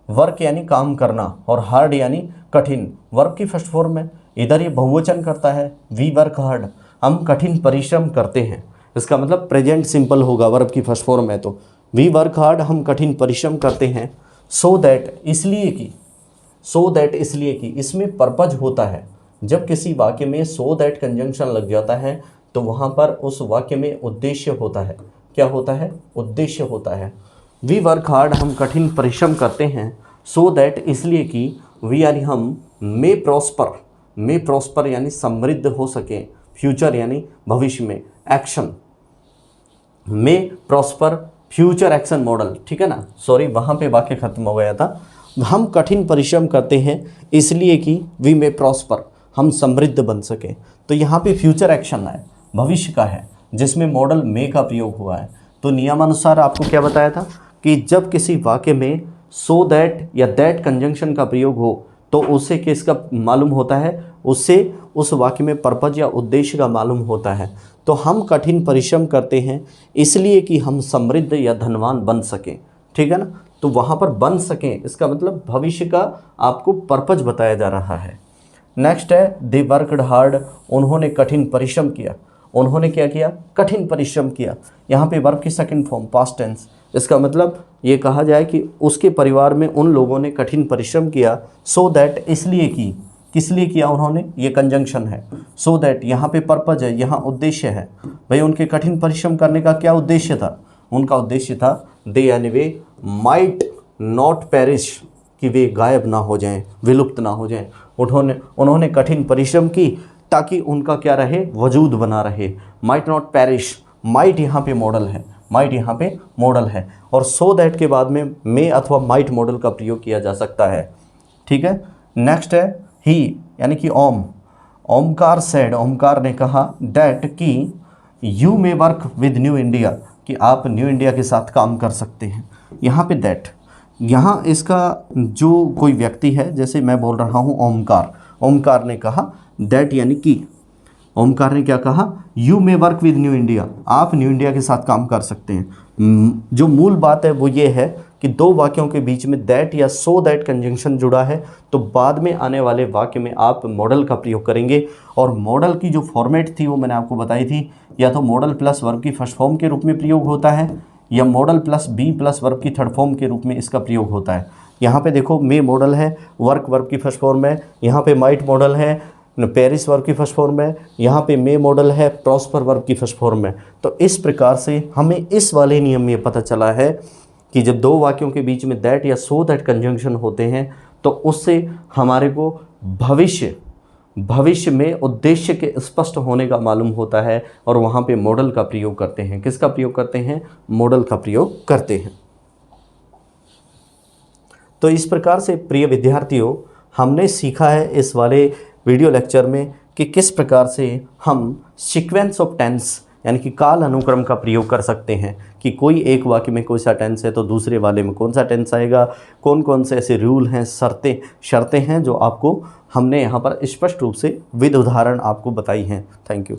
वर्क यानी काम करना और हार्ड यानी कठिन, वर्क की फर्स्ट फॉर्म में। इधर ये बहुवचन करता है, वी वर्क हार्ड, हम कठिन परिश्रम करते हैं। इसका मतलब प्रेजेंट सिंपल होगा, वर्ब की फर्स्ट फॉर्म है तो वी वर्क हार्ड, हम कठिन परिश्रम करते हैं। सो दैट इसलिए कि, सो दैट इसलिए कि, इसमें पर्पज होता है। जब किसी वाक्य में सो दैट कंजंक्शन लग जाता है तो वहाँ पर उस वाक्य में उद्देश्य होता है। क्या होता है? उद्देश्य होता है। वी वर्क हार्ड, हम कठिन परिश्रम करते हैं। सो दैट इसलिए कि, वी यानी हम, मे प्रॉस्पर यानी समृद्ध हो सके, फ्यूचर यानी भविष्य में, एक्शन मे प्रॉस्पर फ्यूचर एक्शन मॉडल, ठीक है ना, सॉरी वहाँ पे वाक्य खत्म हो गया था। हम कठिन परिश्रम करते हैं इसलिए कि वी मे प्रॉस्पर, हम समृद्ध बन सके। तो यहाँ पे फ्यूचर एक्शन है, भविष्य का है, जिसमें मॉडल मे का प्रयोग हुआ है। तो नियमानुसार आपको क्या बताया था कि जब किसी वाक्य में सो दैट या दैट कंजंक्शन का प्रयोग हो तो उससे किसका मालूम होता है? उससे उस वाक्य में पर्पज या उद्देश्य का मालूम होता है। तो हम कठिन परिश्रम करते हैं इसलिए कि हम समृद्ध या धनवान बन सकें, ठीक है ना। तो वहाँ पर बन सकें, इसका मतलब भविष्य का आपको पर्पज बताया जा रहा है। नेक्स्ट है दे वर्कड हार्ड, उन्होंने कठिन परिश्रम किया। उन्होंने क्या किया? कठिन परिश्रम किया। यहाँ पे वर्ब की सेकंड फॉर्म पास्ट टेंस, इसका मतलब ये कहा जाए कि उसके परिवार में उन लोगों ने कठिन परिश्रम किया। सो दैट इसलिए कि, किस लिए किया उन्होंने? ये कंजंक्शन है। सो दैट यहाँ पे पर्पज है, यहाँ उद्देश्य है। भाई उनके कठिन परिश्रम करने का क्या उद्देश्य था? उनका उद्देश्य था दे यानी वे माइट नॉट पेरिश, कि वे गायब ना हो जाएं, विलुप्त ना हो जाएं। उन्होंने कठिन परिश्रम की ताकि उनका क्या रहे? वजूद बना रहे। माइट नॉट पेरिश, माइट यहाँ पे मॉडल है, माइट यहाँ पे मॉडल है। और सो दैट के बाद में मे अथवा माइट मॉडल का प्रयोग किया जा सकता है, ठीक है। नेक्स्ट है ही यानी कि ओमकार सेड, ओमकार ने कहा, दैट कि you may work with new India, कि आप न्यू इंडिया के साथ काम कर सकते हैं। यहाँ पे दैट, यहाँ इसका जो कोई व्यक्ति है, जैसे मैं बोल रहा हूँ ओमकार ने कहा, दैट यानी कि ओमकार ने क्या कहा? You may work with new India, आप न्यू इंडिया के साथ काम कर सकते हैं। जो मूल बात है वो ये है कि दो वाक्यों के बीच में दैट या सो दैट कंजंक्शन जुड़ा है तो बाद में आने वाले वाक्य में आप मॉडल का प्रयोग करेंगे। और मॉडल की जो फॉर्मेट थी वो मैंने आपको बताई थी, या तो मॉडल प्लस वर्ब की फर्स्ट फॉर्म के रूप में प्रयोग होता है या modal plus be plus verb की थर्ड फॉर्म के रूप में इसका प्रयोग होता है। यहाँ पे देखो मे मॉडल है, वर्क वर्ब की फर्स्ट फॉर्म है, यहाँ पे माइट मॉडल है, पेरिस वर्ब की फर्स्ट फॉर्म है, यहाँ पे मे मॉडल है, प्रॉस्पर वर्ब की फर्स्ट फॉर्म है। तो इस प्रकार से हमें इस वाले नियम में पता चला है कि जब दो वाक्यों के बीच में दैट या सो दैट कंजंक्शन होते हैं तो उससे हमारे को भविष्य में उद्देश्य के स्पष्ट होने का मालूम होता है और वहाँ पे मॉडल का प्रयोग करते हैं। किसका प्रयोग करते हैं? मॉडल का प्रयोग करते हैं। तो इस प्रकार से प्रिय विद्यार्थियों, हमने सीखा है इस वाले वीडियो लेक्चर में कि किस प्रकार से हम सीक्वेंस ऑफ टेंस यानी कि काल अनुक्रम का प्रयोग कर सकते हैं कि कोई एक वाक्य में कोई सा टेंस है तो दूसरे वाले में कौन सा टेंस आएगा, कौन कौन से ऐसे रूल हैं, शर्तें हैं जो आपको हमने यहाँ पर स्पष्ट रूप से विद उदाहरण आपको बताई हैं। Thank you.